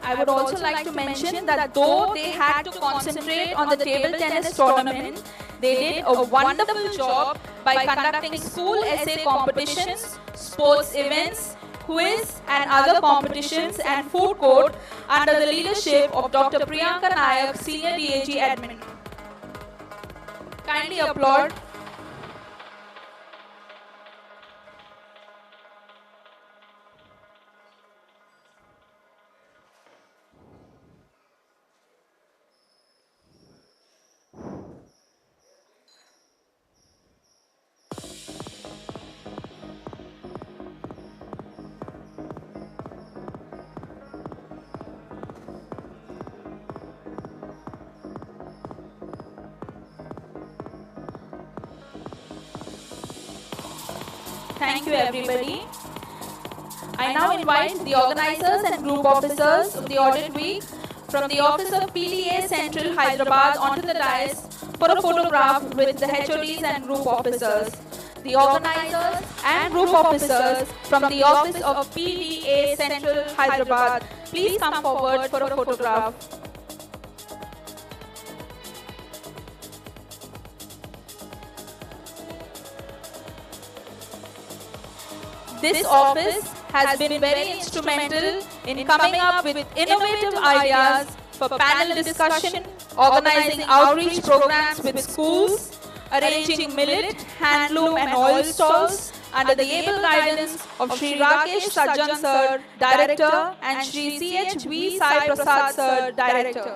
I would also like to mention that though they had to concentrate on the table tennis tournament, they did a wonderful job by conducting school essay competitions, sports events, quiz and other competitions and food court under the leadership of Dr. Priyanka Nayak, Senior DAG Admin. Kindly applaud. Thank you, everybody. I now invite the organizers and group officers of the audit week from the Office of PDA Central Hyderabad onto the dais for a photograph with the HODs and group officers. the organizers and group officers from the office of PDA Central Hyderabad, please come forward for a photograph. This office has been very instrumental in coming up with innovative ideas for panel discussion, organizing outreach programs with schools, arranging millet, handloom and oil stalls under the able guidance of Sri Rakesh Sajjan Sir, Director, and Sri C.H.V. Sai Prasad Sir, Director.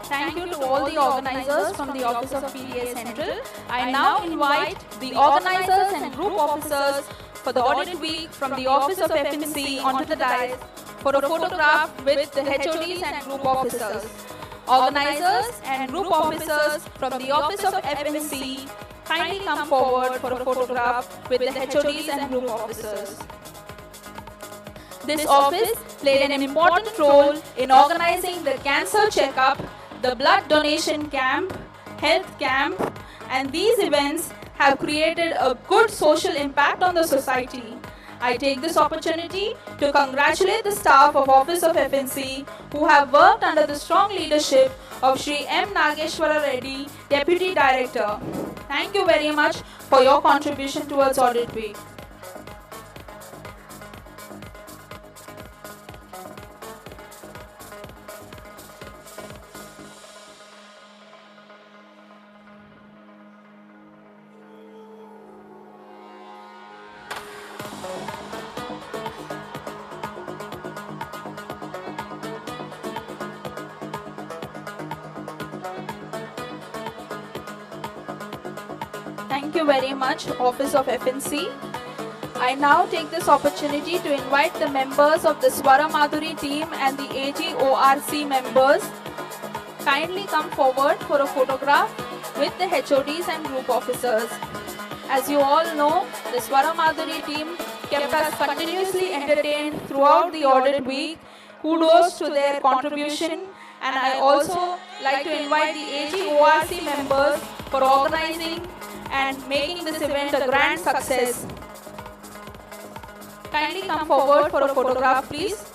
Thank you to all the organizers from the office of PDA Central. I now invite the organizers and group officers for the audit week from the office of FNC onto the dais for a photograph with the HODs and group officers. Organizers and group officers from the office of FNC, kindly come forward for a photograph with the HODs and group officers. This office played an important role in organizing the cancer checkup, the blood donation camp, health camp, and these events have created a good social impact on the society. I take this opportunity to congratulate the staff of Office of FNC who have worked under the strong leadership of Sri M. Nageshwara Reddy, Deputy Director. Thank you very much for your contribution towards Audit Week. Thank you very much, Office of FNC. I now take this opportunity to invite the members of the Swara Madhuri team and the AGORC members. Kindly come forward for a photograph with the HODs and group officers. As you all know, the Swara Madhuri team kept us continuously entertained throughout the audit week. Kudos to their contribution, and I also like to invite the AGORC members for organizing and making this event a grand success. Kindly come forward for a photograph, please.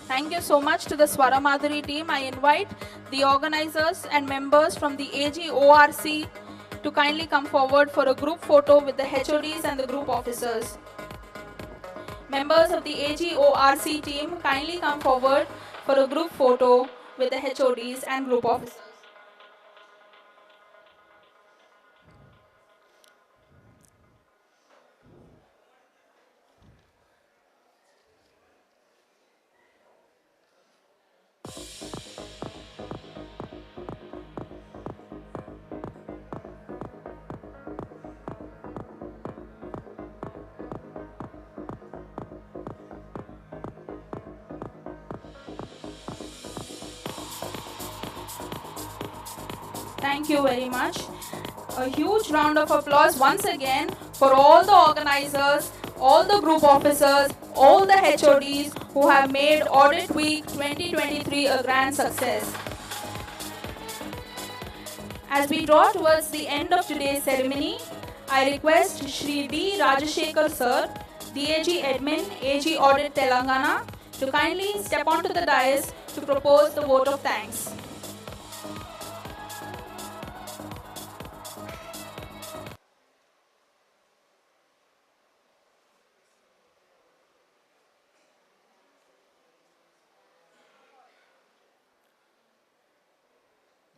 Thank you so much to the Swara Madhuri team. I invite the organizers and members from the AGORC to kindly come forward for a group photo with the HODs and the group officers. Members of the AGORC team, kindly come forward for a group photo with the HODs and group officers. Thank you very much. A huge round of applause once again for all the organizers, all the group officers, all the HODs who have made Audit Week 2023 a grand success. As we draw towards the end of today's ceremony, I request Shri D. Rajashekar Sir, DAG Admin, AG Audit Telangana, to kindly step onto the dais to propose the vote of thanks.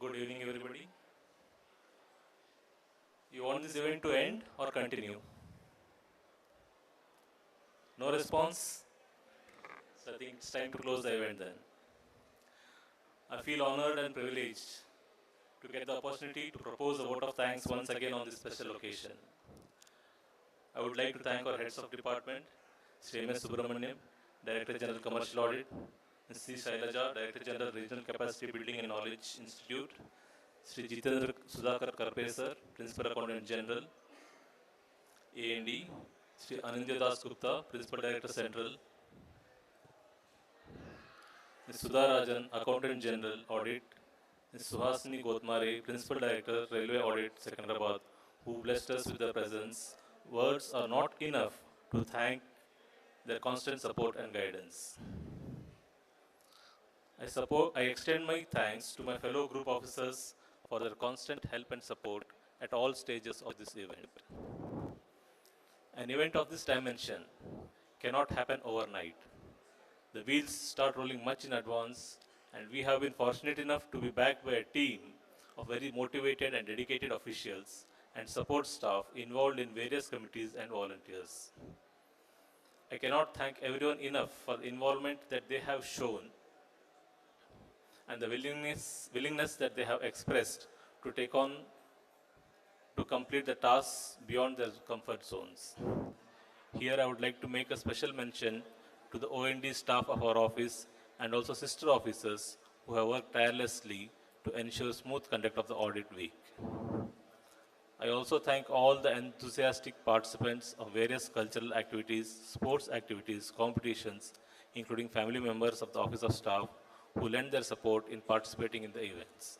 Good evening, everybody. You want this event to end or continue? No response? So I think it's time to close the event then. I feel honored and privileged to get the opportunity to propose a vote of thanks once again on this special occasion. I would like to thank our heads of department, Sri M.S. Subramaniam, Director General Commercial Audit, Ms. C. Shailaja, Director General Regional Capacity Building and Knowledge Institute, Sri Jitendra Sudhakar Karpe Sir, Principal Accountant General, A&E, Sri Anindya Das Gupta, Principal Director Central, Ms. Sudha Rajan, Accountant General Audit, Ms. Suhasini Gotmare, Principal Director Railway Audit, Secunderabad, who blessed us with their presence. Words are not enough to thank their constant support and guidance. I extend my thanks to my fellow group officers for their constant help and support at all stages of this event. An event of this dimension cannot happen overnight. The wheels start rolling much in advance, and we have been fortunate enough to be backed by a team of very motivated and dedicated officials and support staff involved in various committees and volunteers. I cannot thank everyone enough for the involvement that they have shown and the willingness that they have expressed to take on to complete the tasks beyond their comfort zones. Here I would like to make a special mention to the O&D staff of our office and also sister officers who have worked tirelessly to ensure smooth conduct of the audit week. I also thank all the enthusiastic participants of various cultural activities, sports activities, competitions, including family members of the Office of Staff who lend their support in participating in the events.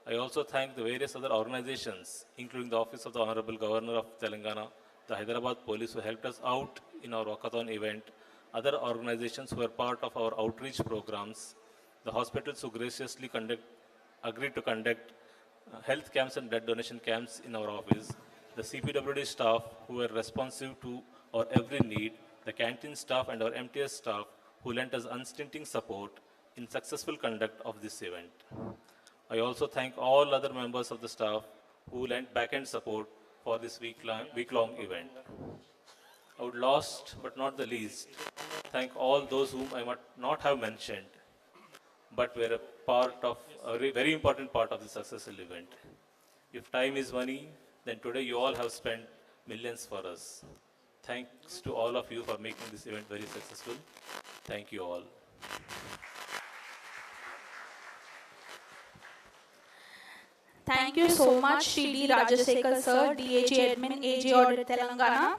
I also thank the various other organizations, including the Office of the Honorable Governor of Telangana, the Hyderabad Police who helped us out in our walkathon event, other organizations who were part of our outreach programs, the hospitals who graciously agreed to conduct health camps and blood donation camps in our office, the CPWD staff who were responsive to our every need, the canteen staff and our MTS staff who lent us unstinting support in successful conduct of this event. I also thank all other members of the staff who lent back-end support for this week-long event. I would last but not the least thank all those whom I might not have mentioned but were a very important part of the successful event. If time is money, then today you all have spent millions for us. Thanks to all of you for making this event very successful. Thank you all. Thank you so much, Shri D. Rajashekar Sir, DAG Admin, AG Audit Telangana.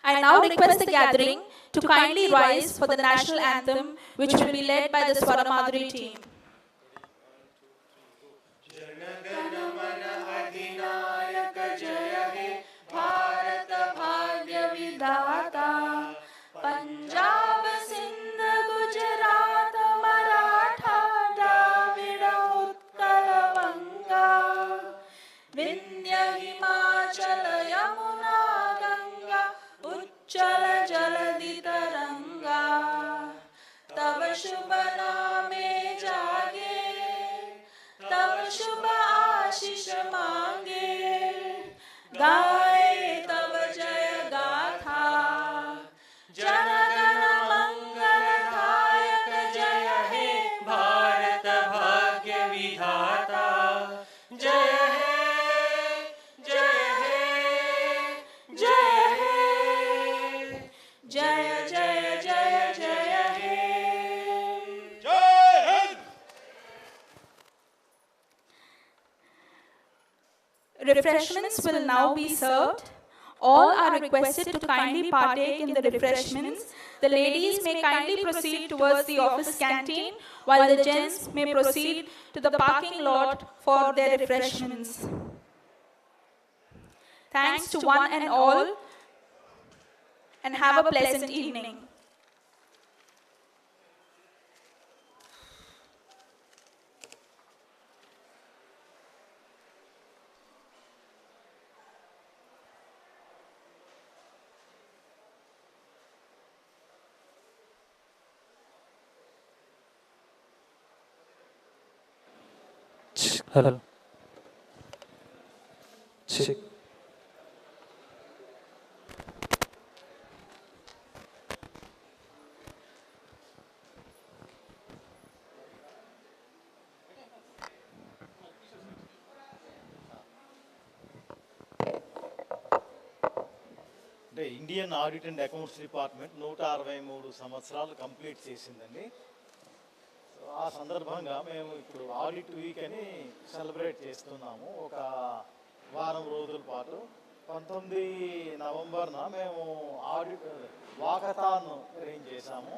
I now request the gathering to kindly rise for the national anthem, which will be led by the Swaramadhuri team. Punjab, Sindh, Gujarat, Maratha, Dravida, Utkal, Vanga, Vindhya, Himachala, Yamuna, Ganga, Uchchala, Jaladi, Taranga, Tava Shubha Name Jage, Tava Shubha Ashish Mange, Gaye Tava Jaya Gatha, Janagana Mangala Dayak Jaya He Bharat Bhagya Vidhata, Jaya He, Jaya He, Jaya He, Jaya Jaya Jaya Jaya He. Jai Hind! Refreshments will now be served. All are requested to kindly partake in the refreshments. The ladies may kindly proceed towards the office canteen, while the gents may proceed to the parking lot for their refreshments. Thanks to one and all, and have a pleasant evening. Hello. Check. అంటే Indian audit and accounts department 163 సంవత్సరాలు complete చేసిందండి. ఆ సందర్భంగా మేము ఇప్పుడు audit week అని celebrate చేస్తున్నాము. ఒక వారం రోజుల పాటు 19 నవంబర్న మేము ఆడిట్ వాకథాన్ అరేంజ్ చేశాము.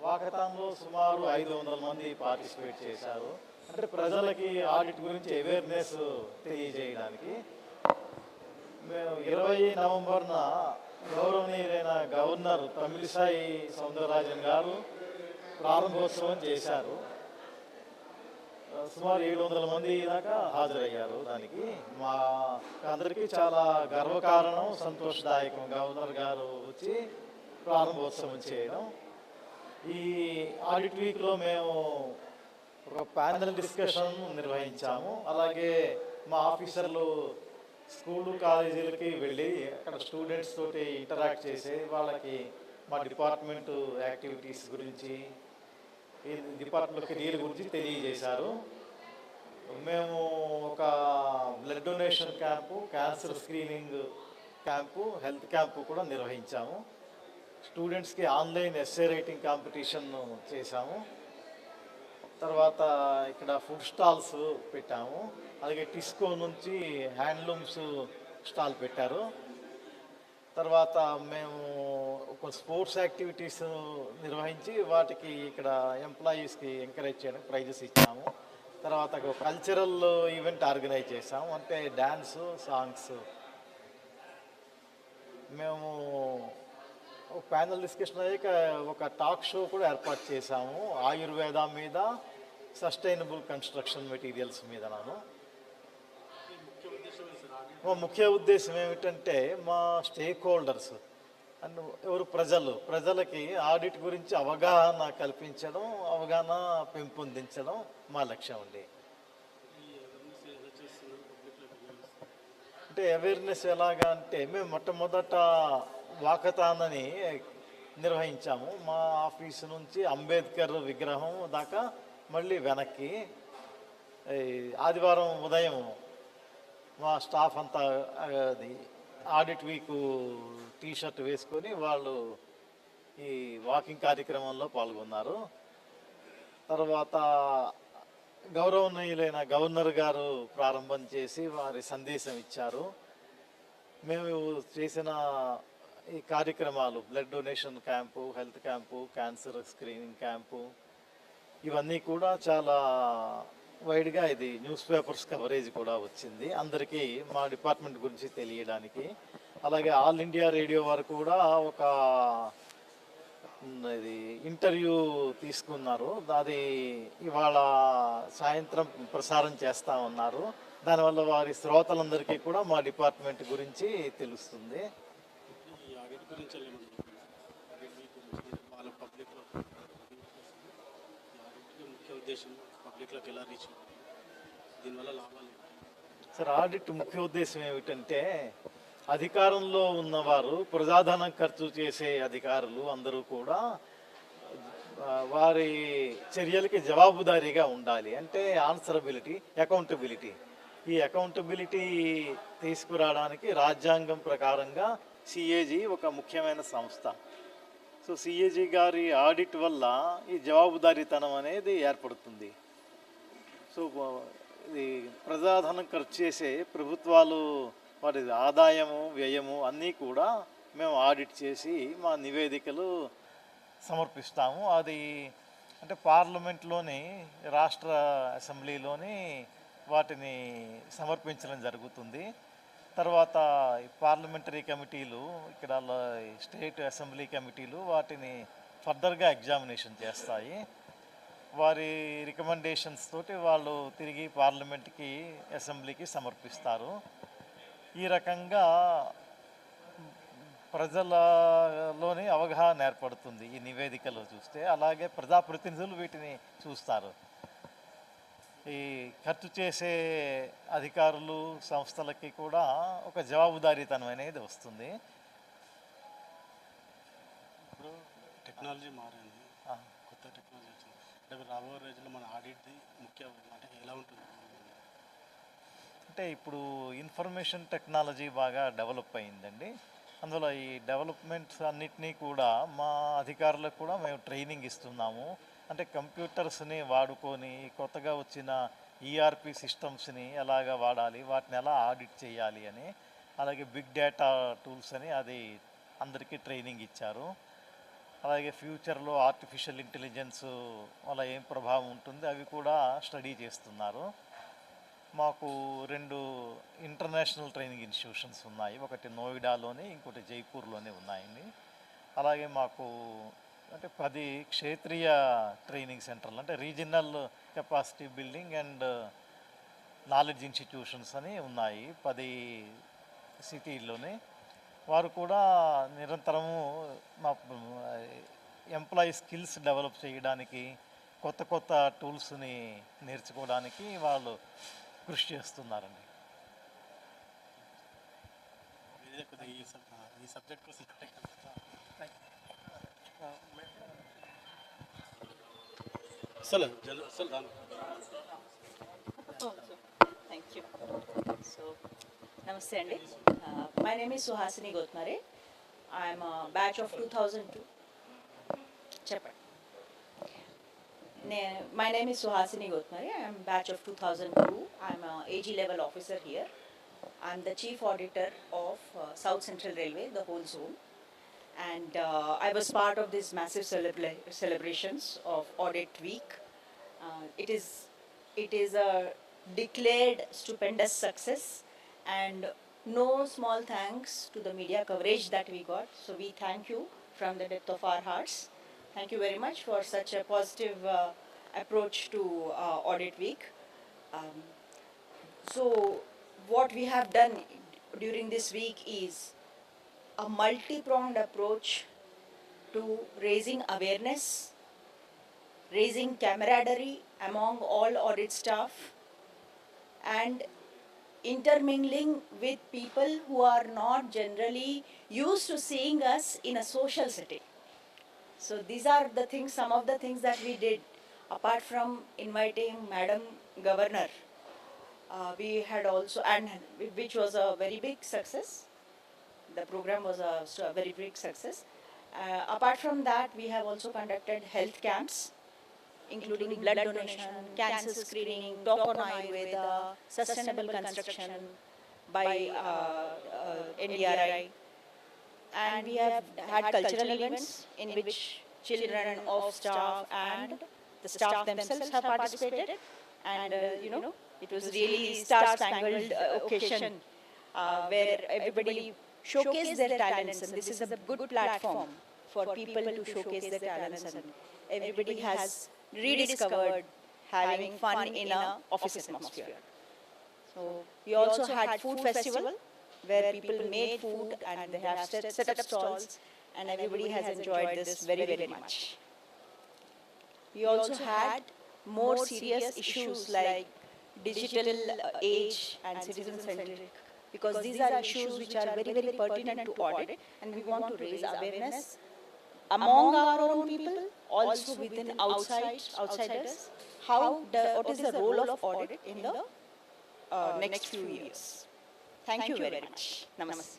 వాకథాన్లో సుమారు 500 మంది పార్టిసిపేట్ చేశారు. అంటే ప్రజలకి ఆడిట్ గురించి అవేర్నెస్ తెలియజేయడానికి. మేము 20 నవంబర్న గౌరవనీయులైన గవర్నర్ తమిళిసై సౌందరరాజన్ గారు ప్రారంభోత్సవం చేశారు. సుమారు 700 మంది దాకా హాజరయ్యారు. దానికి మా అందరికీ చాలా గర్వకారణం, సంతోషదాయకం గవర్నర్ గారు వచ్చి ప్రారంభోత్సవం చేయడం. ఈ ఆడిట్ వీక్లో మేము ఒక ప్యానెల్ డిస్కషన్ నిర్వహించాము. అలాగే మా ఆఫీసర్లు స్కూలు కాలేజీలకి వెళ్ళి అక్కడ స్టూడెంట్స్ తోటి ఇంటరాక్ట్ చేసి వాళ్ళకి మా డిపార్ట్మెంటు యాక్టివిటీస్ గురించి, ఈ డిపార్ట్మెంట్ కెరీర్ గురించి తెలియజేశారు. మేము ఒక blood donation camp, cancer screening camp, health camp కూడా నిర్వహించాము. స్టూడెంట్స్కి ఆన్లైన్ ఎస్సే రైటింగ్ కాంపిటీషన్ చేశాము. తర్వాత ఇక్కడ ఫుడ్ స్టాల్స్ పెట్టాము. అలాగే టిస్కో నుంచి హ్యాండ్లూమ్స్ స్టాల్ పెట్టారు. తర్వాత మేము ఒక స్పోర్ట్స్ యాక్టివిటీస్ నిర్వహించి వాటికి ఇక్కడ ఎంప్లాయీస్కి ఎంకరేజ్ చేయడానికి ప్రైజెస్ ఇచ్చాము. తర్వాత ఒక కల్చరల్ ఈవెంట్ ఆర్గనైజ్ చేసాము, అంటే డ్యాన్సు, సాంగ్స్. మేము ఒక ప్యానల్ డిస్కషన్ అయ్యాక ఒక టాక్ షో కూడా ఏర్పాటు చేశాము. ఆయుర్వేద మీద, సస్టైనబుల్ కన్స్ట్రక్షన్ మెటీరియల్స్ మీద. మా ముఖ్య ఉద్దేశం ఏమిటంటే మా స్టేక్ హోల్డర్స్ అండ్ ఎవరు ప్రజలకి ఆడిట్ గురించి అవగాహన కల్పించడం, అవగాహన పెంపొందించడం మా లక్ష్యం అండి. అంటే అవేర్నెస్ ఎలాగా అంటే మేము మొట్టమొదట వాకథాన్ అని నిర్వహించాము. మా ఆఫీసు నుంచి అంబేద్కర్ విగ్రహం దాకా మళ్ళీ వెనక్కి. ఆదివారం ఉదయం మా స్టాఫ్ అంతా అది ఆడిట్ వీకు టీషర్ట్ వేసుకొని వాళ్ళు ఈ వాకింగ్ కార్యక్రమంలో పాల్గొన్నారు. తర్వాత గౌరవనీయులైన గవర్నర్ గారు ప్రారంభం చేసి వారి సందేశం ఇచ్చారు. మేము చేసిన ఈ కార్యక్రమాలు blood donation camp, health camp, cancer screening camp, ఇవన్నీ కూడా చాలా వైడ్గా ఇది న్యూస్ పేపర్స్ కవరేజ్ కూడా వచ్చింది అందరికీ మా డిపార్ట్మెంట్ గురించి తెలియడానికి. అలాగే ఆల్ ఇండియా రేడియో వారు కూడా ఒక ఇది ఇంటర్వ్యూ తీసుకున్నారు. అది ఇవాళ సాయంత్రం ప్రసారం చేస్తూ ఉన్నారు. దానివల్ల వారి శ్రోతలందరికీ కూడా మా డిపార్ట్మెంట్ గురించి తెలుస్తుంది. సార్, ఆడిట్ ముఖ్య ఉద్దేశం ఏమిటంటే అధికారంలో ఉన్నవారు, ప్రజాధనం ఖర్చు చేసే అధికారులు అందరూ కూడా వారి చర్యలకి జవాబుదారీగా ఉండాలి. అంటే ఆన్సరబిలిటీ, అకౌంటబిలిటీ. ఈ అకౌంటబిలిటీ తీసుకురావడానికి రాజ్యాంగం ప్రకారంగా సిఏజీ ఒక ముఖ్యమైన సంస్థ. సో సిఏజీ గారి ఆడిట్ వల్ల ఈ జవాబుదారీతనం అనేది ఏర్పడుతుంది. సో ఇది ప్రజాధనం ఖర్చు చేసే ప్రభుత్వాలు వాటి ఆదాయము వ్యయము అన్నీ కూడా మేము ఆడిట్ చేసి మా నివేదికలు సమర్పిస్తాము. అది అంటే పార్లమెంట్లోని రాష్ట్ర అసెంబ్లీలోని వాటిని సమర్పించడం జరుగుతుంది. తర్వాత పార్లమెంటరీ కమిటీలు ఇక్కడ స్టేట్ అసెంబ్లీ కమిటీలు వాటిని ఫర్దర్గా ఎగ్జామినేషన్ చేస్తాయి. వారి రికమెండేషన్స్ తోటి వాళ్ళు తిరిగి పార్లమెంట్కి అసెంబ్లీకి సమర్పిస్తారు. ఈ రకంగా ప్రజలలోని అవగాహన ఏర్పడుతుంది ఈ నివేదికలు చూస్తే. అలాగే ప్రజాప్రతినిధులు వీటిని చూస్తారు. ఈ ఖర్చు చేసే అధికారులు సంస్థలకి కూడా ఒక జవాబుదారీతనం అనేది వస్తుంది. ఇప్పుడు టెక్నాలజీ మారింది, కొత్త టెక్నాలజీ వచ్చింది. అంటే రాబోయే రోజుల్లో మన ఆడిట్ది ముఖ్య అంటే ఎలా ఉంటుంది అంటే ఇప్పుడు ఇన్ఫర్మేషన్ టెక్నాలజీ బాగా డెవలప్ అయిందండి. అందులో ఈ డెవలప్మెంట్స్ అన్నిటినీ కూడా మా అధికారులకు కూడా మేము ట్రైనింగ్ ఇస్తున్నాము. అంటే కంప్యూటర్స్ని వాడుకొని కొత్తగా వచ్చిన ఈఆర్పి సిస్టమ్స్ని ఎలాగ వాడాలి, వాటిని ఎలా ఆడిట్ చేయాలి అని, అలాగే బిగ్ డేటా టూల్స్ అని అది అందరికీ ట్రైనింగ్ ఇచ్చారు. అలాగే ఫ్యూచర్లో ఆర్టిఫిషియల్ ఇంటెలిజెన్స్ వల్ల ఏం ప్రభావం ఉంటుంది అవి కూడా స్టడీ చేస్తున్నారు. మాకు 2 ఇంటర్నేషనల్ ట్రైనింగ్ ఇన్స్టిట్యూషన్స్ ఉన్నాయి. ఒకటి నోయిడాలోని, ఇంకోటి జైపూర్లోనే ఉన్నాయండి. అలాగే మాకు అంటే 10 క్షేత్రీయ ట్రైనింగ్ సెంటర్లు అంటే regional capacity building and knowledge institutions అని ఉన్నాయి 10 సిటీల్లోనే. వారు కూడా నిరంతరము మా ఎంప్లాయీ స్కిల్స్ డెవలప్ చేయడానికి, కొత్త కొత్త టూల్స్ని నేర్చుకోవడానికి వాళ్ళు కృషి చేస్తున్నారండి. ఈ సబ్జెక్ట్ కోసం Thank you. So, namaste Andy. My name is Suhasini Gotmare. I am a batch of 2002. Chapter. My name is Suhasini Gotmare. I am batch of 2002. I am a AG level officer here. I am the chief auditor of South Central Railway, the whole zone. And I was part of these massive celebrations of Audit Week. It is a declared stupendous success, and no small thanks to the media coverage that we got. So we thank you from the depth of our hearts. Thank you very much for such a positive approach to Audit Week. So what we have done during this week is a multi-pronged approach to raising awareness, raising camaraderie among all audit staff, and intermingling with people who are not generally used to seeing us in a social setting. So these are the things, some of the things that we did. Apart from inviting Madam Governor, we had also, and which was a very big success. The program was a very big success. Apart from that, we have also conducted health camps, including blood donation, cancer screening, talk on Ayurveda, sustainable construction by NDRI. And we have had cultural events in which children of staff and the staff themselves have participated. And it was really star-spangled occasion where everybody showcased their talents, and this is a good platform for people to showcase their talents, and everybody has rediscovered having fun in a office atmosphere. So we also had food festival where people made food and they have set up stalls, and everybody has enjoyed this very, very much. We also had more serious issues like digital age and citizen-centric, because these are issues which are very, very pertinent to audit, and we want to raise awareness among our own people, also within outsiders, what is the role of audit in the next few years. Thank you very much. Namaste.